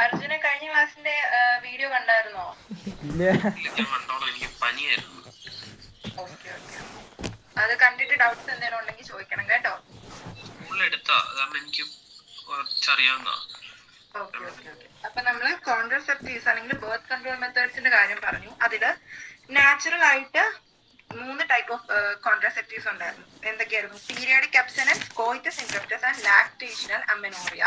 അർജുന കഴിഞ്ഞ ക്ലാസ്സിന്റെ വീഡിയോ കണ്ടായിരുന്നോ? അത് കണ്ടിട്ട് ഡൗട്ട്സ് എന്തെങ്കിലും ഉണ്ടെങ്കിൽ ചോദിക്കണം കേട്ടോ. അപ്പൊ നമ്മള് കോൺട്രസെപ്റ്റീവ്സ് അല്ലെങ്കിൽ ബർത്ത് കൺട്രോൾ മെത്തേഡ്സിന്റെ കാര്യം പറഞ്ഞു. അതില് നാച്ചുറൽ ആയിട്ട് 3 ടൈപ്പ് ഓഫ് കോൺട്രസെപ്റ്റീവ്സ് ഉണ്ടായിരുന്നു. എന്തൊക്കെയായിരുന്നു? Periodic abstinence, coitus interruptus and lactational amenorrhoea.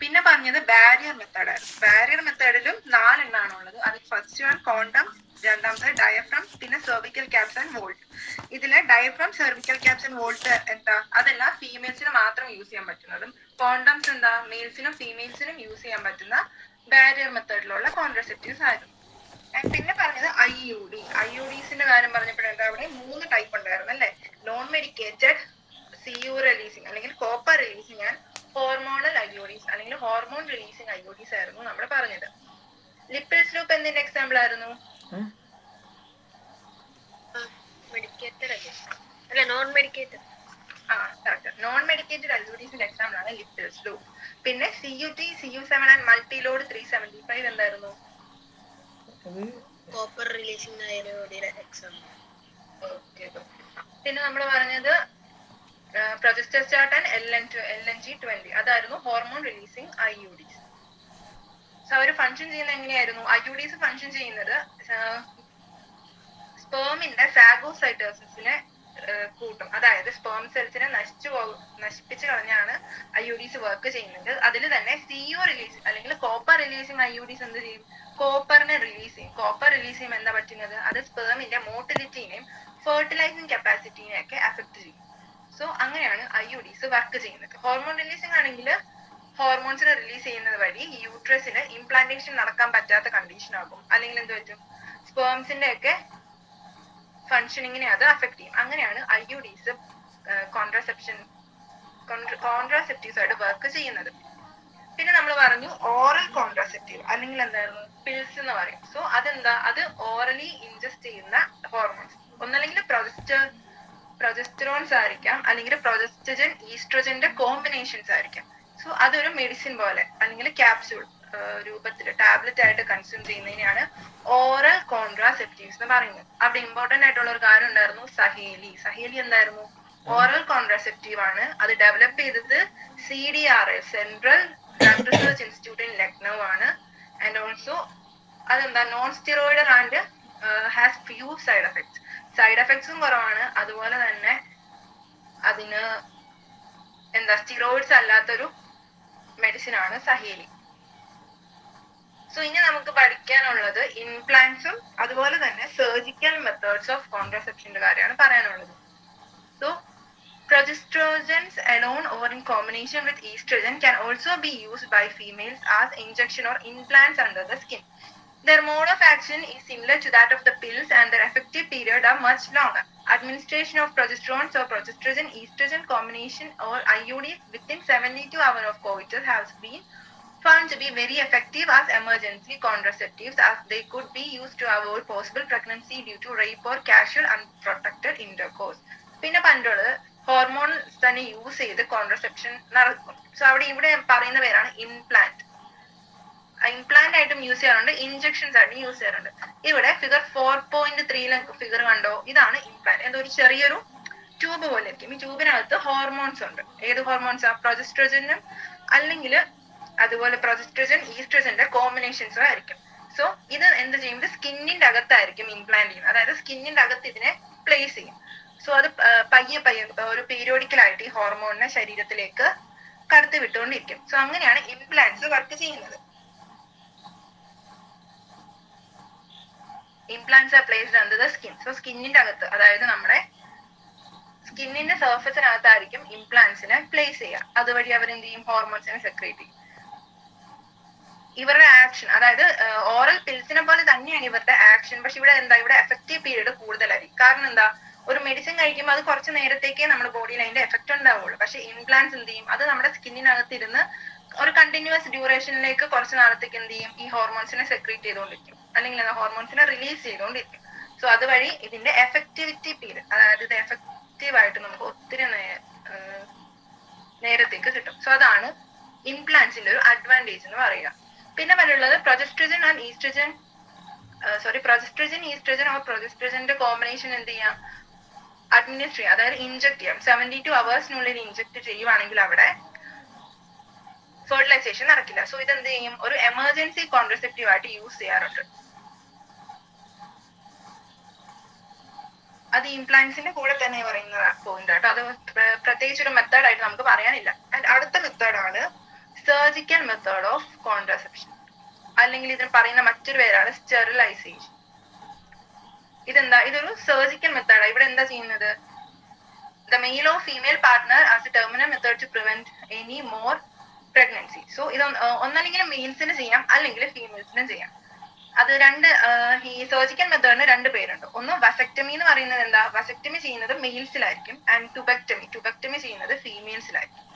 പിന്നെ പറഞ്ഞത് ബാരിയർ മെത്തേഡായിരുന്നു. ബാരിയർ മെത്തേഡിലും 4 എണ്ണമാണ് ഉള്ളത്. അതിൽ ഫസ്റ്റ് വൺ കോണ്ടം, രണ്ടാമത്തെ ഡയഫ്രം, പിന്നെ സെർവിക്കൽ ക്യാപ്സ് ആൻഡ് വോൾട്ട്. ഇതിലെ diaphragm, cervical caps and volt എന്താ? അതെല്ലാം ഫീമെയിൽസിന് മാത്രം യൂസ് ചെയ്യാൻ പറ്റുന്നതും കോണ്ടംസ് എന്താ മെയിൽസിനും ഫീമെയിൽസിനും യൂസ് ചെയ്യാൻ പറ്റുന്ന ബാരിയർ മെത്തേഡിലുള്ള കോൺട്രസെപ്റ്റീവ്സ് ആയിരുന്നു. പിന്നെ പറഞ്ഞത് IUDസിന്റെ കാര്യം പറഞ്ഞപ്പോഴെന്താ അവിടെ 3 ടൈപ്പ് ഉണ്ടായിരുന്നു അല്ലെ? നോൺ മെഡിക്കേറ്റഡ്, CU റിലീസിങ് അല്ലെങ്കിൽ copper releasing and hormonal IUDs അല്ലെങ്കിൽ ഹോർമോൺ റിലീസിങ് IUDs ആയിരുന്നു നമ്മൾ പറഞ്ഞത്. ലിപ്പിൾസ് ലൂപ്പ് എന്തിന്റെ എക്സാമ്പിൾ ആയിരുന്നു? മെഡിക്കേറ്റഡ് അല്ലേ? Non medicated. നോൺ മെഡിക്കേറ്റഡ് IUDസിന്റെ എക്സാമ്പിൾ ആണ് ലിപ്പിൾസ് ലൂപ്പ്. പിന്നെ CUT, CU7 ആൻഡ് മൾട്ടിലോഡ് 375 എന്തായിരുന്നു? കോപ്പർ റിലീസിങ് IUDയുടെ എക്സാമ്പിൾ. പിന്നെ നമ്മൾ പറഞ്ഞത് പ്രൊജസ്റ്റർസ്റ്റാട്ട് ആൻഡ് LNG-20 അതായിരുന്നു ഹോർമോൺ റിലീസിങ് IUDs. സോ അവർ ഫങ്ഷൻ ചെയ്യുന്നത് എങ്ങനെയായിരുന്നു? IUDs ഫങ്ഷൻ ചെയ്യുന്നത് സ്പേമിന്റെ ഫാഗോസൈറ്റോസിസിനെ കൂട്ടും. അതായത് സ്പേം സെൽസിനെ നശിപ്പിച്ചു കളഞ്ഞാണ് IUDs വർക്ക് ചെയ്യുന്നത്. അതിൽ തന്നെ CU റിലീസിങ് അല്ലെങ്കിൽ കോപ്പർ റിലീസിങ് IUDs എന്ത് ചെയ്യും? കോപ്പറിനെ റിലീസ് ചെയ്യും. കോപ്പർ റിലീസ് ചെയ്യുമ്പോൾ എന്താ പറ്റുന്നത്? അത് സ്പേമിന്റെ മോട്ടിലിറ്റിനെയും ഫെർട്ടിലൈസിങ് കപ്പാസിറ്റിനെ ഒക്കെ അഫക്ട് ചെയ്യും. സോ അങ്ങനെയാണ് IUDs വർക്ക് ചെയ്യുന്നത്. ഹോർമോൺ റിലീസിങ് ആണെങ്കിൽ ഹോർമോൺസിനെ റിലീസ് ചെയ്യുന്നത് വഴി യൂട്രസിന് ഇംപ്ലാന്റേഷൻ നടക്കാൻ പറ്റാത്ത കണ്ടീഷൻ ആകും. അല്ലെങ്കിൽ എന്ത് പറ്റും? സ്പേംസിന്റെ ഒക്കെ ഫങ്ഷനിങ്ങിനെ അത് അഫക്ട് ചെയ്യും. അങ്ങനെയാണ് IUDs കോൺട്രാസെപ്റ്റീവ്സ് ആയിട്ട് വർക്ക് ചെയ്യുന്നത്. പിന്നെ നമ്മൾ പറഞ്ഞു ഓറൽ കോൺട്രാസെപ്റ്റീവ് അല്ലെങ്കിൽ എന്തായിരുന്നു? പിൽസ് എന്ന് പറയും. സോ അതെന്താ? അത് ഓറലി ഇൻജസ്റ്റ് ചെയ്യുന്ന ഹോർമോൺസ്. ഒന്നല്ലെങ്കിൽ പ്രൊജസ്റ്ററോൺസ് ആയിരിക്കാം, അല്ലെങ്കിൽ പ്രൊജസ്റ്റജൻ ഈസ്ട്രജന്റെ കോമ്പിനേഷൻസ് ആയിരിക്കാം. സോ അതൊരു മെഡിസിൻ പോലെ അല്ലെങ്കിൽ ക്യാപ്സ്യൂൾ രൂപത്തിൽ ടാബ്ലറ്റ് ആയിട്ട് കൺസ്യൂം ചെയ്യുന്നതിനെയാണ് ഓറൽ കോൺട്രാസെപ്റ്റീവ്സ് എന്ന് പറയുന്നത്. അവിടെ ഇമ്പോർട്ടന്റ് ആയിട്ടുള്ള ഒരു കാര്യം ഉണ്ടായിരുന്നു, സഹേലി എന്തായിരുന്നു? ഓറൽ കോൺട്രാസെപ്റ്റീവ് ആണ്. അത് ഡെവലപ്പ് ചെയ്തത് CDRL central drug research institute in Lucknow ആണ്. ആൻഡ് ഓൾസോ അതെന്താ non steroidal and has few side എഫക്ട്സും കുറവാണ്. അതുപോലെ തന്നെ അതിന് സ്റ്റിറോയിഡ്സ് അല്ലാത്തൊരു മെഡിസിൻ ആണ് സഹേലി. സോ ഇനി നമുക്ക് പഠിക്കാനുള്ളത് ഇംപ്ലാന്റ്സും അതുപോലെ തന്നെ സർജിക്കൽ മെത്തേഡ്സ് ഓഫ് കോൺട്രസെപ്ഷന്റെ കാര്യമാണ് പറയാനുള്ളത്. So progestins alone or in combination with estrogen can also be used by females as injection or implants under the skin. Their mode of action is similar to that of the pills and their effective period are much longer. Administration of progesterones or progestogen-estrogen combination or IUDs within 72 hours of coitus has been found to be very effective as emergency contraceptives as they could be used to avoid possible pregnancy due to rape or casual unprotected intercourse. പിന്നെ പണ്ടുള്ളത് hormone തന്നെ use ചെയ്ത് contraception നടക്കും. So ഇവിടെ പറയുന്ന പേരാണ് implant. Implant ആയിട്ടും use ചെയ്യാറുണ്ട്, injections ആയിട്ടും യൂസ് ചെയ്യാറുണ്ട്. ഇവിടെ ഫിഗർ 4.3 ഫിഗർ കണ്ടോ? ഇതാണ് ഇംപ്ലാന്റ്. എന്തോ ഒരു ചെറിയൊരു ട്യൂബ് പോലെ ഇരിക്കും. ഈ ട്യൂബിനകത്ത് ഹോർമോൺസ് ഉണ്ട്. ഏത് ഹോർമോൺസാ? പ്രൊജസ്ട്രോജനും അല്ലെങ്കിൽ അതുപോലെ പ്രൊജസ്ട്രോജൻ ഈസ്ട്രോജന്റെ കോമ്പിനേഷൻസും ആയിരിക്കും. സോ ഇത് എന്ത് ചെയ്യും? സ്കിന്നിന്റെ അകത്തായിരിക്കും ഇംപ്ലാന്റ് ചെയ്യുന്നത്. അതായത് സ്കിന്നിന്റെ അകത്ത് ഇതിനെ പ്ലേസ് ചെയ്യും. സോ അത് പയ്യെ ഒരു പീരിയോഡിക്കലായിട്ട് ഈ ഹോർമോണിനെ ശരീരത്തിലേക്ക് കടത്തി വിട്ടുകൊണ്ടിരിക്കും. സോ അങ്ങനെയാണ് ഇംപ്ലാന്റ്സ് വർക്ക് ചെയ്യുന്നത്. Implants are placed under the skin. So സ്കിന്നിന്റെ അകത്ത്, അതായത് നമ്മുടെ സ്കിന്നിന്റെ സർഫസിനകത്തായിരിക്കും ഇംപ്ലാന്റ്സിനെ പ്ലേസ് ചെയ്യുക. അതുവഴി അവർ എന്ത് ചെയ്യും? ഹോർമോൺസിനെ സെക്രേറ്റ് ചെയ്യും. ഇവരുടെ ആക്ഷൻ, അതായത് ഓറൽ പിൽസിനെ പോലെ തന്നെയാണ് ഇവരുടെ ആക്ഷൻ. പക്ഷെ ഇവിടെ ഇവിടെ എഫക്റ്റീവ് പീരീഡ് കൂടുതലായിരിക്കും. കാരണം എന്താ? ഒരു മെഡിസിൻ കഴിക്കുമ്പോൾ അത് കുറച്ച് നേരത്തേക്കേ നമ്മുടെ ബോഡിയിൽ അതിന്റെ എഫക്റ്റ് ഉണ്ടാവുള്ളൂ. പക്ഷെ ഇംപ്ലാന്റ്സ് എന്ത് ചെയ്യും? അത് നമ്മുടെ സ്കിന്നിനകത്ത് ഇരുന്ന് ഒരു കണ്ടിന്യൂസ് ഡ്യൂറേഷനിലേക്ക് കുറച്ച് നാളത്തേക്ക് എന്ത് ചെയ്യും? ഈ ഹോർമോൺസിനെ സെക്രീറ്റ് ചെയ്തുകൊണ്ടിരിക്കും, അല്ലെങ്കിൽ ഹോർമോൺസിനെ റിലീസ് ചെയ്തുകൊണ്ടിരിക്കും. സോ അതുവഴി ഇതിന്റെ എഫക്ടിവിറ്റി പീരിയഡ്, അതായത് ഇത് എഫക്റ്റീവായിട്ട് നമുക്ക് ഒത്തിരി നേരത്തേക്ക് കിട്ടും. സോ അതാണ് ഇംപ്ലാന്റ്സിന്റെ ഒരു അഡ്വാൻറ്റേജ് എന്ന് പറയുക. പിന്നെ പറയുള്ളത് progestogen and oestrogen oestrogen or പ്രൊജസ്ട്രജന്റെ കോമ്പിനേഷൻ എന്ത് ചെയ്യാം, അഡ്മിനിസ്റ്റർ ചെയ്യാം, അതായത് ഇൻജെക്ട് ചെയ്യാം. 72 hours ഇൻജെക്ട് ചെയ്യുവാണെങ്കിൽ അവിടെ ഫെർട്ടിലൈസേഷൻ നടക്കില്ല. സോ ഇതെന്ത് ചെയ്യും, ഒരു എമർജൻസി കോൺട്രസെപ്റ്റീവ് ആയിട്ട് യൂസ് ചെയ്യാറുണ്ട്. അത് ഇംപ്ലാന്റ്സിന്റെ കൂടെ തന്നെ പറയുന്ന പോയിന്റ് ആട്ടോ. അത് പ്രത്യേകിച്ച് ഒരു മെത്തേഡ് ആയിട്ട് നമുക്ക് പറയാനില്ല. ആൻഡ് അടുത്ത മെത്തേഡാണ് സർജിക്കൽ മെത്തേഡ് ഓഫ് കോൺട്രസെപ്ഷൻ, അല്ലെങ്കിൽ ഇതിന് പറയുന്ന മറ്റൊരു പേരാണ് സ്റ്റെറിലൈസേഷൻ. ഇതെന്താ, ഇതൊരു സർജിക്കൽ മെത്തേഡാണ്. ഇവിടെ എന്താ ചെയ്യുന്നത്, the male or female partner as a terminal method to prevent any more pregnancy. So ഇത് ഒന്നല്ലെങ്കിൽ മെയിൽസിന് ചെയ്യാം അല്ലെങ്കിൽ ഫീമെയിൽസിനും ചെയ്യാം. അത് ഈ സർജിക്കൽ മെത്തേഡിന് 2 പേരുണ്ട്. ഒന്ന് വസക്ടമി എന്ന് പറയുന്നത് എന്താ, വസക്ടമി ചെയ്യുന്നത് മെയിൽസിലായിരിക്കും, ആൻഡ് ട്യൂബക്ടമി ചെയ്യുന്നത് ഫീമെയിൽസിലായിരിക്കും.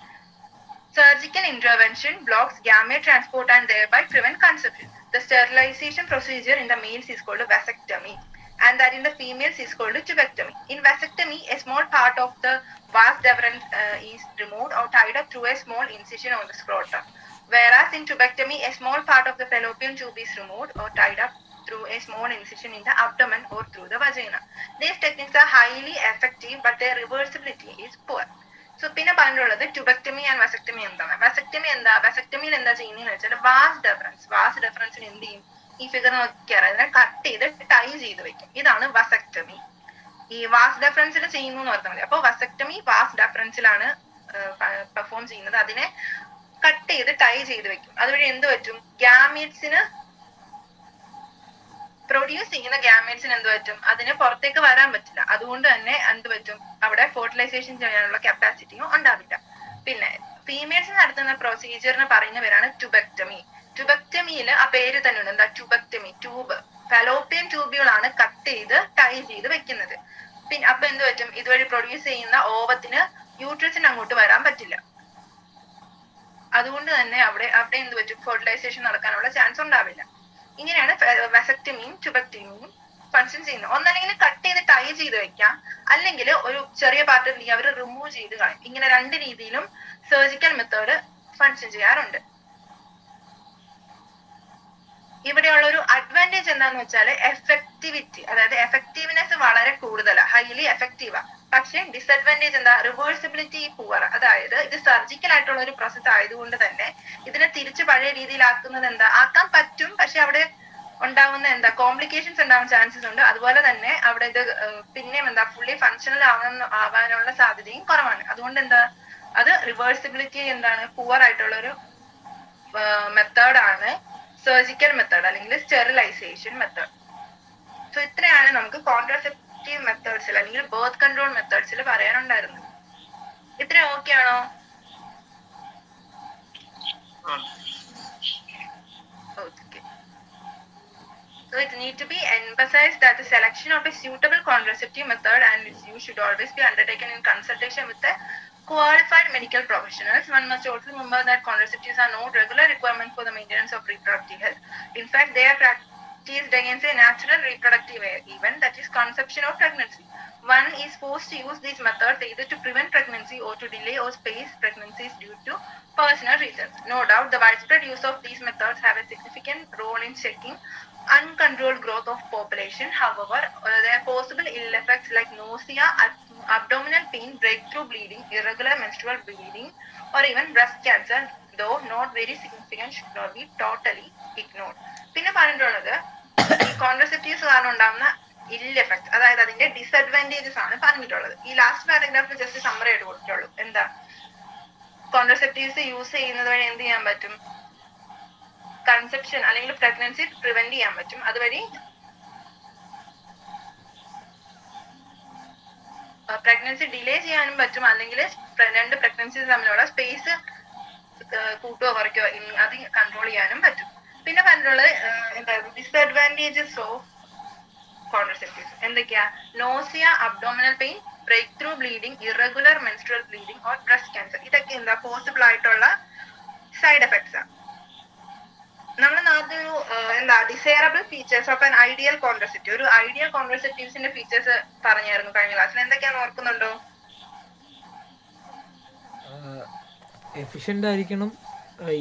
Surgical intervention blocks gamete transport and thereby prevent conception. The sterilization procedure in the males is called vasectomy, and that in the females is called tubectomy. In vasectomy, a small part of the vas deferens is removed or tied up through a small incision on the scrotum, whereas in tubectomy, a small part of the fallopian tube is removed or tied up through a small incision in the abdomen or through the vagina. These techniques are highly effective, but their reversibility is poor. So പിന്നെ പറഞ്ഞിട്ടുള്ളത് tubectomy and വസക്ടമി എന്താണ്. വസക്ടമിയിൽ എന്താ ചെയ്യുന്നതെന്ന് വെച്ചാൽ was ഡെഫറൻസിന് എന്ത് ചെയ്യും, ഈ figure നോക്കിയാൽ അതിനെ കട്ട് ചെയ്ത് ടൈ ചെയ്ത് വെക്കും. ഇതാണ് വസക്ടമി. ഈ വാസ് ഡെഫറൻസിൽ ചെയ്യുന്നു എന്ന് പറഞ്ഞാൽ മതി. അപ്പോൾ വസക്ടമി വാസ് ഡെഫറൻസിലാണ് പെർഫോം ചെയ്യുന്നത്. അതിനെ കട്ട് ചെയ്ത് ടൈ ചെയ്ത് വെക്കും. അതുവഴി എന്ത് പറ്റും, ഗ്യാമീറ്റ്സിന് പ്രൊഡ്യൂസ് ചെയ്യുന്ന ഗ്യാമേറ്റ്സിന് എന്ത് പറ്റും, അതിന് പുറത്തേക്ക് വരാൻ പറ്റില്ല. അതുകൊണ്ട് തന്നെ എന്ത് പറ്റും, അവിടെ ഫെർട്ടിലൈസേഷൻ ചെയ്യാനുള്ള കപ്പാസിറ്റിയും ഉണ്ടാവില്ല. പിന്നെ ഫീമെയിൽസ് നടത്തുന്ന പ്രൊസീജിയറിന് പറയുന്ന പേരാണ് ട്യൂബക്ടമി. ട്യൂബക്ടമിയിൽ ആ പേര് തന്നെ ഉണ്ട്, എന്താ, ട്യൂബക്ടമി. ട്യൂബ്, ഫലോപ്പിയൻ ട്യൂബ്യൂളാണ് കട്ട് ചെയ്ത് ടൈ ചെയ്ത് വെക്കുന്നത്. പിന്നെ അപ്പൊ എന്ത് പറ്റും, ഇതുവഴി പ്രൊഡ്യൂസ് ചെയ്യുന്ന ഓവത്തിന് യൂട്രസിന് അങ്ങോട്ട് വരാൻ പറ്റില്ല. അതുകൊണ്ട് തന്നെ അവിടെ എന്ത് പറ്റും, ഫെർട്ടിലൈസേഷൻ നടക്കാനുള്ള ചാൻസ് ഉണ്ടാവില്ല. ഇങ്ങനെയാണ് വസക്ടമിയും ട്യൂബക്ടമിയും ഫങ്ഷൻ ചെയ്യുന്നത്. ഒന്നല്ലെങ്കിൽ കട്ട് ചെയ്ത് ടൈ ചെയ്ത് വെക്കാം, അല്ലെങ്കിൽ ഒരു ചെറിയ പാർട്ട് അവർ റിമൂവ് ചെയ്ത് കളയും. ഇങ്ങനെ 2 രീതിയിലും സർജിക്കൽ മെത്തേഡ് ഫങ്ഷൻ ചെയ്യാറുണ്ട്. ഇവിടെയുള്ള ഒരു അഡ്വാൻറ്റേജ് എന്താന്ന് വെച്ചാൽ എഫക്ടിവിറ്റി, അതായത് എഫക്റ്റീവ്നെസ് വളരെ കൂടുതലാണ്, ഹൈലി എഫക്റ്റീവാ. പക്ഷെ ഡിസഡ്വാൻറ്റേജ് എന്താ, റിവേഴ്സിബിലിറ്റി പൂവർ. അതായത് ഇത് സർജിക്കൽ ആയിട്ടുള്ള ഒരു പ്രോസസ് ആയതുകൊണ്ട് തന്നെ ഇതിനെ തിരിച്ച് പഴയ രീതിയിലാക്കുന്നത് ആക്കാൻ പറ്റും, പക്ഷെ അവിടെ ഉണ്ടാവുന്ന കോംപ്ലിക്കേഷൻസ് ഉണ്ടാവാൻ ചാൻസസ് ഉണ്ട്. അതുപോലെ തന്നെ അവിടെ ഇത് പിന്നെയും ഫുള്ളി ഫങ്ഷണൽ ആവാനുള്ള സാധ്യതയും കുറവാണ്. അതുകൊണ്ട് അത് റിവേഴ്സിബിലിറ്റി പൂവർ ആയിട്ടുള്ള ഒരു മെത്തേഡാണ് സർജിക്കൽ മെത്തേഡ് അല്ലെങ്കിൽ സ്റ്റെറിലൈസേഷൻ മെത്തേഡ്. സോ ഇത്രയാണ് നമുക്ക് കോൺട്രാസെപ്റ്റീവ് മെത്തേഡ്സിൽ അല്ലെങ്കിൽ ബർത്ത് കൺട്രോൾ മെത്തേഡ്സിൽ പറയാനുണ്ടായിരുന്നത്. ഇത്ര ഓക്കെ ആണോ? Okay. So it needs to be emphasized that the selection of a suitable contraceptive method and its use should always be undertaken in consultation with a qualified medical professionals. One must also remember that contraceptives are not regular requirement for the maintenance of reproductive health. In fact, they are practiced against a natural reproductive event, that is conception or pregnancy. One is forced to use these methods either to prevent pregnancy or to delay or space pregnancies due to personal reasons. No doubt, the widespread use of these methods have a significant role in checking uncontrolled growth of population. However, there are possible ill effects like nausea, abdominal pain, breakthrough bleeding, irregular menstrual bleeding, or even breast cancer, though not very significant, should not be totally ignored. പിന്നെ പറഞ്ഞിട്ടുള്ളത് ഈ contraceptives കാരണം ഉണ്ടാകുന്ന ഇൽ effect, അതായത് അതിന്റെ disadvantages ആണ് പറഞ്ഞിട്ടുള്ളത്. ഈ ലാസ്റ്റ് പാരഗ്രാഫിൽ ജസ്റ്റ് സമ്മറി ആയിട്ട് കൊടുത്തിട്ടുള്ളൂ. എന്താ, കോൺട്രസെപ്റ്റീവ്സ് യൂസ് ചെയ്യുന്നത് വഴി എന്ത് ചെയ്യാൻ പറ്റും, കൺസെപ്ഷൻ അല്ലെങ്കിൽ പ്രഗ്നൻസി പ്രിവെന്റ് ചെയ്യാൻ പറ്റും. അതുവഴി പ്രഗ്നൻസി ഡിലേ ചെയ്യാനും പറ്റും, അല്ലെങ്കിൽ 2 പ്രഗ്നൻസീസ് തമ്മിലുള്ള സ്പേസ് കൂട്ടുകയോ കുറയ്ക്കോ അത് കൺട്രോൾ ചെയ്യാനും പറ്റും. പിന്നെ പറഞ്ഞിട്ടുള്ളത് ഡിസഡ്വാൻറ്റേജസ് ഓഫ് കോൺട്രസെപ്റ്റീവ്സ് എന്തൊക്കെയാ, nausea, abdominal pain, breakthrough bleeding, irregular menstrual bleeding or breast cancer. ഇതൊക്കെ പോസിബിൾ ആയിട്ടുള്ള സൈഡ് എഫക്ട്സ് ആണ്. നമ്മൾ നേരത്തെ ഒരു എന്താ desirable features of an ideal contraceptive, ഒരു ഐഡിയൽ കോൺട്രസെപ്റ്റീവ്സിന്റെ ഫീച്ചേഴ്സ് പറഞ്ഞായിരുന്നു കഴിഞ്ഞ ക്ലാസ്സിൽ. എന്തൊക്കെയാന്ന് ഓർക്കുന്നുണ്ടോ? എഫിഷ്യൻ്റ് ആയിരിക്കണം,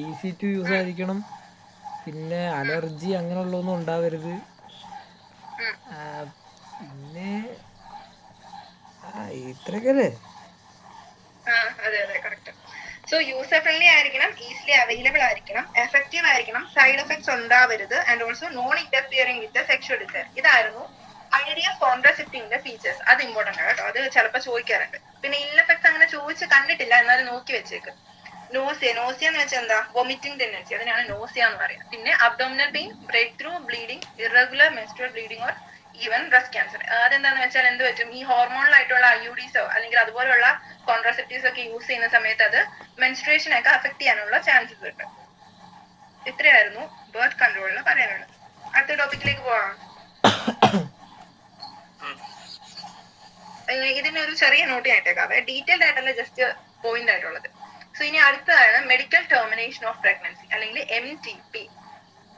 ഈസി ടു യൂസ് ആയിരിക്കണം, പിന്നെ അലർജി അങ്ങനെയുള്ളതൊന്നും ഉണ്ടാവരുത്, പിന്നെ ഇത്രയൊക്കെ അല്ലേ? അതെ അതെ കറക്റ്റ്. സോ യൂസർ ഫ്രണ്ട്ലി ആയിരിക്കണം, ഈസിലി അവൈലബിൾ ആയിരിക്കണം, എഫക്റ്റീവ് ആയിരിക്കണം, സൈഡ് എഫക്ട്സ് ഉണ്ടാവരുത്, and also non interfering with sexual desire. ഇതായിരുന്നു ഐഡിയൽ കോൺട്രസെപ്റ്റീവിന്റെ ഫീച്ചേഴ്സ്. അത് ഇമ്പോർട്ടന്റ് ആണ് കേട്ടോ, അത് ചിലപ്പോൾ ചോദിക്കാറുണ്ട്. പിന്നെ ഇൽ എഫക്ട്സ് അങ്ങനെ ചോദിച്ച് കണ്ടിട്ടില്ല, എന്നാലും നോക്കി വെച്ചേക്ക്. നോസിയ എന്ന് വെച്ചാൽ എന്താ? വൊമിറ്റിംഗ് ടെൻഡൻസി, അതിനാണ് നോസിയ എന്ന് പറയുന്നത്. പിന്നെ abdominal pain, breakthrough bleeding, irregular menstrual bleeding or even breast cancer. അതെന്താന്ന് വെച്ചാൽ എന്ത് പറ്റും, ഈ ഹോർമോണലായിട്ടുള്ള IUDസോ അല്ലെങ്കിൽ അതുപോലുള്ള കോൺട്രസെപ്റ്റീവ്സ് ഒക്കെ യൂസ് ചെയ്യുന്ന സമയത്ത് അത് മെൻസ്ട്രേഷനൊക്കെ അഫക്ട് ചെയ്യാനുള്ള ചാൻസസ് ഉണ്ട്. ഇത്രയായിരുന്നു ബർത്ത് കൺട്രോളിൽ പറയാനുള്ളത്. അടുത്ത ടോപ്പിക്കിലേക്ക് പോവാം. ഇതിന് ഒരു ചെറിയ നോട്ട് ആയിട്ടേക്കാവേ, ഡീറ്റെയിൽഡ് ആയിട്ടല്ല, ജസ്റ്റ് പോയിന്റ് ആയിട്ടുള്ളത്. സോ ഇനി അടുത്തതാണ് മെഡിക്കൽ ടെർമിനേഷൻ ഓഫ് പ്രഗ്നൻസി അല്ലെങ്കിൽ MTP.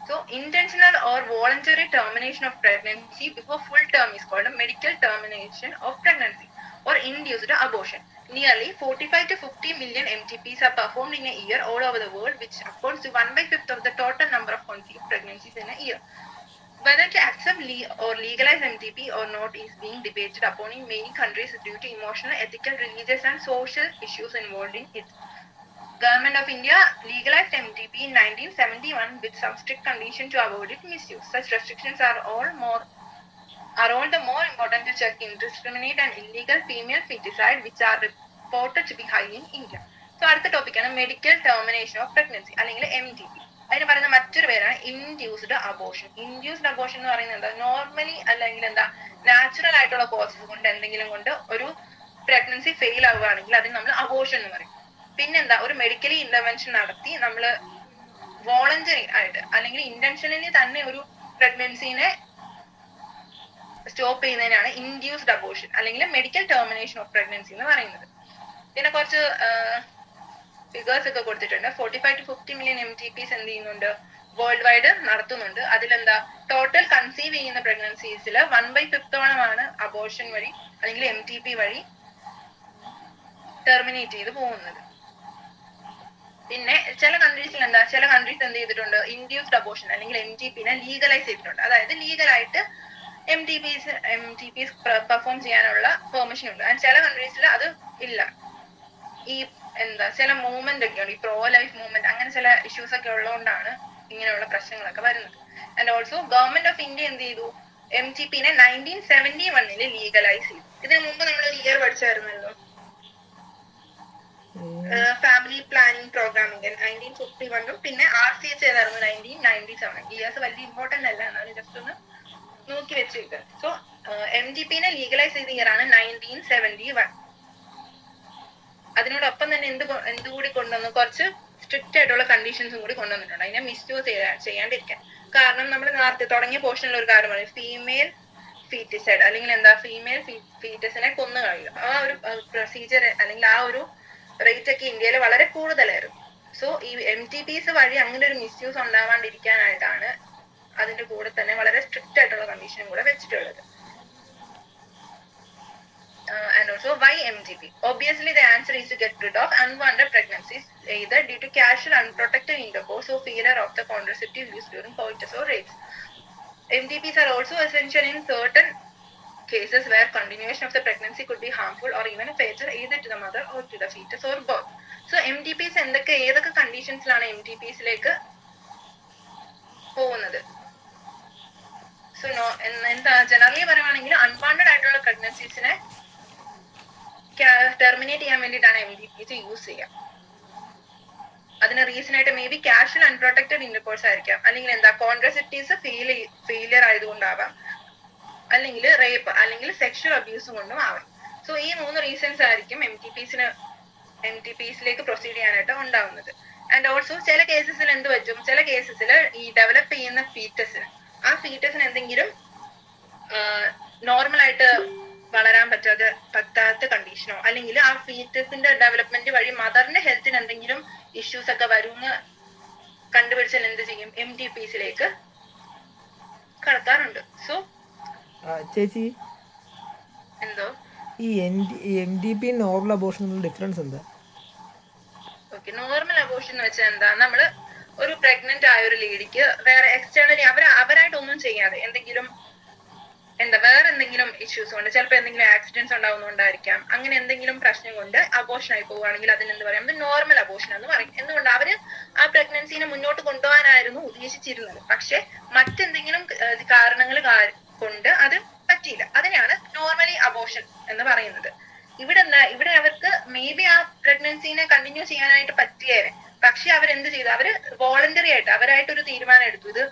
So intentional or voluntary termination of pregnancy before full term is called a medical termination of pregnancy or induced abortion. Nearly 45 to 50 million MTPs are performed in a year all over the world, which accounts to 1/5 of the total number of conceived pregnancies in a year. Whether to accept or legalize MTP or not is being debated upon in many countries due to emotional, ethical, religious and social issues involved in it. Government of India legalized MTP in 1971 with some strict conditions to avoid its misuse. Such restrictions are all the more important to check indiscriminate and illegal female feticide, which are reported to be high in India. So അടുത്ത ടോപ്പിക്കാണ് medical termination of pregnancy അല്ലെങ്കിൽ MTP. അതിന് പറയുന്ന മറ്റൊരു പേരാണ് induced abortion. Induced abortion എന്ന് പറയുന്നത് എന്താ? നോർമലി അല്ലെങ്കിൽ എന്താ നാച്ചുറൽ ആയിട്ടുള്ള കോസസ് കൊണ്ട് എന്തെങ്കിലും കൊണ്ട് ഒരു പ്രഗ്നൻസി ഫെയിൽ ആവുകയാണെങ്കിൽ അതിന് നമ്മൾ അബോർഷൻ എന്ന് പറയും. പിന്നെന്താ, ഒരു മെഡിക്കലി ഇന്റർവെൻഷൻ നടത്തി നമ്മൾ വോളണ്ടറി ആയിട്ട് അല്ലെങ്കിൽ ഇന്റൻഷനലി തന്നെ ഒരു പ്രഗ്നൻസിനെ സ്റ്റോപ്പ് ചെയ്യുന്നതിനാണ് ഇൻഡ്യൂസ്ഡ് അബോർഷൻ അല്ലെങ്കിൽ മെഡിക്കൽ ടെർമിനേഷൻ ഓഫ് പ്രഗ്നൻസി എന്ന് പറയുന്നത്. പിന്നെ കുറച്ച് ഫിഗേഴ്സ് ഒക്കെ കൊടുത്തിട്ടുണ്ട്. 45 to 50 million MTPs എന്ത് ചെയ്യുന്നുണ്ട്? വേൾഡ് വൈഡ് നടത്തുന്നുണ്ട്. അതിലെന്താ, ടോട്ടൽ കൺസീവ് ചെയ്യുന്ന പ്രഗ്നൻസീസിൽ 1/5 അബോർഷൻ വഴി അല്ലെങ്കിൽ MTP വഴി ടെർമിനേറ്റ് ചെയ്ത് പോകുന്നത്. പിന്നെ ചില കൺട്രീസിൽ ചില കൺട്രീസ് എന്ത് ചെയ്തിട്ടുണ്ട്? ഇൻഡ്യൂസ്ഡ് അബോർഷൻ അല്ലെങ്കിൽ MTPനെ ലീഗലൈസ് ചെയ്തിട്ടുണ്ട്. അതായത് ലീഗലായിട്ട് MTPs പെർഫോം ചെയ്യാനുള്ള പെർമിഷൻ ഉണ്ട്. ആൻഡ് ചില കൺട്രീസിൽ അത് ഇല്ല. ഈ ചില മൂവ്മെന്റ് ഒക്കെ ഉണ്ട്, ഈ പ്രോ ലൈഫ് മൂവ്മെന്റ്, അങ്ങനെ ചില ഇഷ്യൂസ് ഒക്കെ ഉള്ളതുകൊണ്ടാണ് ഇങ്ങനെയുള്ള പ്രശ്നങ്ങളൊക്കെ വരുന്നത്. And also government of India എന്ത് ചെയ്തു? MTPനെ 1971 ലീഗലൈസ് ചെയ്തു. ഇതിനു മുമ്പ് നമ്മൾ ഒരു ഇയർ പഠിച്ചായിരുന്നല്ലോ, ഫാമിലി പ്ലാനിങ് പ്രോഗ്രാമിംഗ് 1951, പിന്നെ RCH ഏതായിരുന്നു 1997. ഇയേഴ്സ് വലിയ ഇമ്പോർട്ടന്റ് അല്ല, എന്നാലും ജസ്റ്റ് ഒന്ന് നോക്കി വെച്ചേക്കുക. സോ MTPനെ ലീഗലൈസ് ചെയ്ത ഇയർ ആണ് 1971. അതിനോടൊപ്പം തന്നെ എന്തുകൂടി കൊണ്ടുവന്നു? കുറച്ച് സ്ട്രിക്റ്റ് ആയിട്ടുള്ള കണ്ടീഷൻസും കൂടി കൊണ്ടുവന്നിട്ടുണ്ട്, അതിനെ മിസ്യൂസ് ചെയ്യാണ്ടിരിക്കാൻ. കാരണം നമ്മൾ നേരത്തെ തുടങ്ങിയ പോർഷനിൽ ഒരു കാര്യം പറയും, ഫീമെയിൽ ഫീറ്റിസൈഡ് അല്ലെങ്കിൽ എന്താ, ഫീമെയിൽ ഫീറ്റസിനെ കൊന്നു കളയുക. ആ ഒരു പ്രൊസീജിയർ അല്ലെങ്കിൽ ആ ഒരു റേറ്റ് ഒക്കെ ഇന്ത്യയിൽ വളരെ കൂടുതലായിരുന്നു. സോ ഈ MTPs വഴി അങ്ങനെ ഒരു മിസ്യൂസ് ഉണ്ടാവാണ്ടിരിക്കാനായിട്ടാണ് അതിന്റെ കൂടെ തന്നെ വളരെ സ്ട്രിക്റ്റ് ആയിട്ടുള്ള കണ്ടീഷനും കൂടെ വെച്ചിട്ടുള്ളത്. And also, why MTP? Obviously, the answer is to get rid of unwanted pregnancies, either due to casual unprotected intercourse or failure of the contraceptive use during coitus or rapes. MTPs are also essential in certain cases where continuation of the pregnancy could be harmful or even fatal either to the mother or to the fetus or both. So MTPs ഏതൊക്കെ കണ്ടീഷൻസിലാണ് MTPസിലേക്ക് പോകുന്നത്? So generally പറയുവാണെങ്കിൽ unwanted ആയിട്ടുള്ള പ്രഗ്നൻസീസിനെ terminate ചെയ്യാൻ വേണ്ടിയിട്ടാണ് MTPs use ചെയ്യുക. അതിന് reason ആയിട്ട് may be casual unprotected intercourse ആയിരിക്കാം, അല്ലെങ്കിൽ എന്താ കോൺട്രസെപ്റ്റീവ്സ് ഫെയിലിയർ ആയതുകൊണ്ടാവാം, അല്ലെങ്കിൽ റേപ്പ് അല്ലെങ്കിൽ സെക്ഷൽ അബ്യൂസ് കൊണ്ടും ആവാം. സോ ഈ 3 റീസൺസ് ആയിരിക്കും MTPസിലേക്ക് പ്രൊസീഡ് ചെയ്യാനായിട്ട് ഉണ്ടാവുന്നത്. ആൻഡ് ഓൾസോ ചില കേസസിൽ എന്ത് പറ്റും? ചില കേസസിൽ ഈ ഡെവലപ്പ് ചെയ്യുന്ന ആ ഫീറ്റസിന് എന്തെങ്കിലും നോർമലായിട്ട് വളരാൻ പറ്റാത്ത കണ്ടീഷനോ അല്ലെങ്കിൽ ആ ഫീറ്റസിന്റെ ഡെവലപ്മെന്റ് വഴി മദറിന്റെ ഹെൽത്തിന് എന്തെങ്കിലും ഇഷ്യൂസ് ഒക്കെ വരുന്ന കണ്ടുപിടിച്ചാൽ എന്ത് ചെയ്യും, MTPസിലേക്ക് കടത്താറുണ്ട്. സോ ചേച്ചി എന്തോ ഈ MTP നോർമൽ അബോർഷനുള്ള ഡിഫറൻസ് എന്താ? ഓക്കെ, നോർമൽ അബോർഷൻ എന്ന് വെച്ചാൽ എന്താ, നമ്മള് ഒരു പ്രഗ്നന്റ് ആയ ഒരു ലേഡിക്ക് വേറെ എക്സ്റ്റേണലി അവരായിട്ട് ഒന്നും ചെയ്യാതെ എന്തെങ്കിലും വേറെ എന്തെങ്കിലും ഇഷ്യൂസ് കൊണ്ട്, ചിലപ്പോൾ എന്തെങ്കിലും ആക്സിഡൻസ് ഉണ്ടാവുന്നതുകൊണ്ടായിരിക്കാം, അങ്ങനെ എന്തെങ്കിലും പ്രശ്നം കൊണ്ട് അബോർഷൻ ആയി പോവുകയാണെങ്കിൽ അതിനെന്ത് പറയാം, അത് നോർമൽ അബോർഷൻ എന്ന് പറയും. എന്തുകൊണ്ട്, അവര് ആ പ്രഗ്നൻസിനെ മുന്നോട്ട് കൊണ്ടുപോകാനായിരുന്നു ഉദ്ദേശിച്ചിരുന്നത്, പക്ഷെ മറ്റെന്തെങ്കിലും കാരണങ്ങൾ കൊണ്ട് അത് പറ്റിയില്ല. അതിനെയാണ് നോർമലി അബോർഷൻ എന്ന് പറയുന്നത്. ഇവിടെ അവർക്ക് മേ ബി ആ പ്രഗ്നൻസിനെ കണ്ടിന്യൂ ചെയ്യാനായിട്ട് പറ്റിയേനെ, പക്ഷെ അവരെന്ത് ചെയ്തു, അവര് വോളണ്ടറി ആയിട്ട് അവരായിട്ടൊരു തീരുമാനം എടുത്തു, ഇത്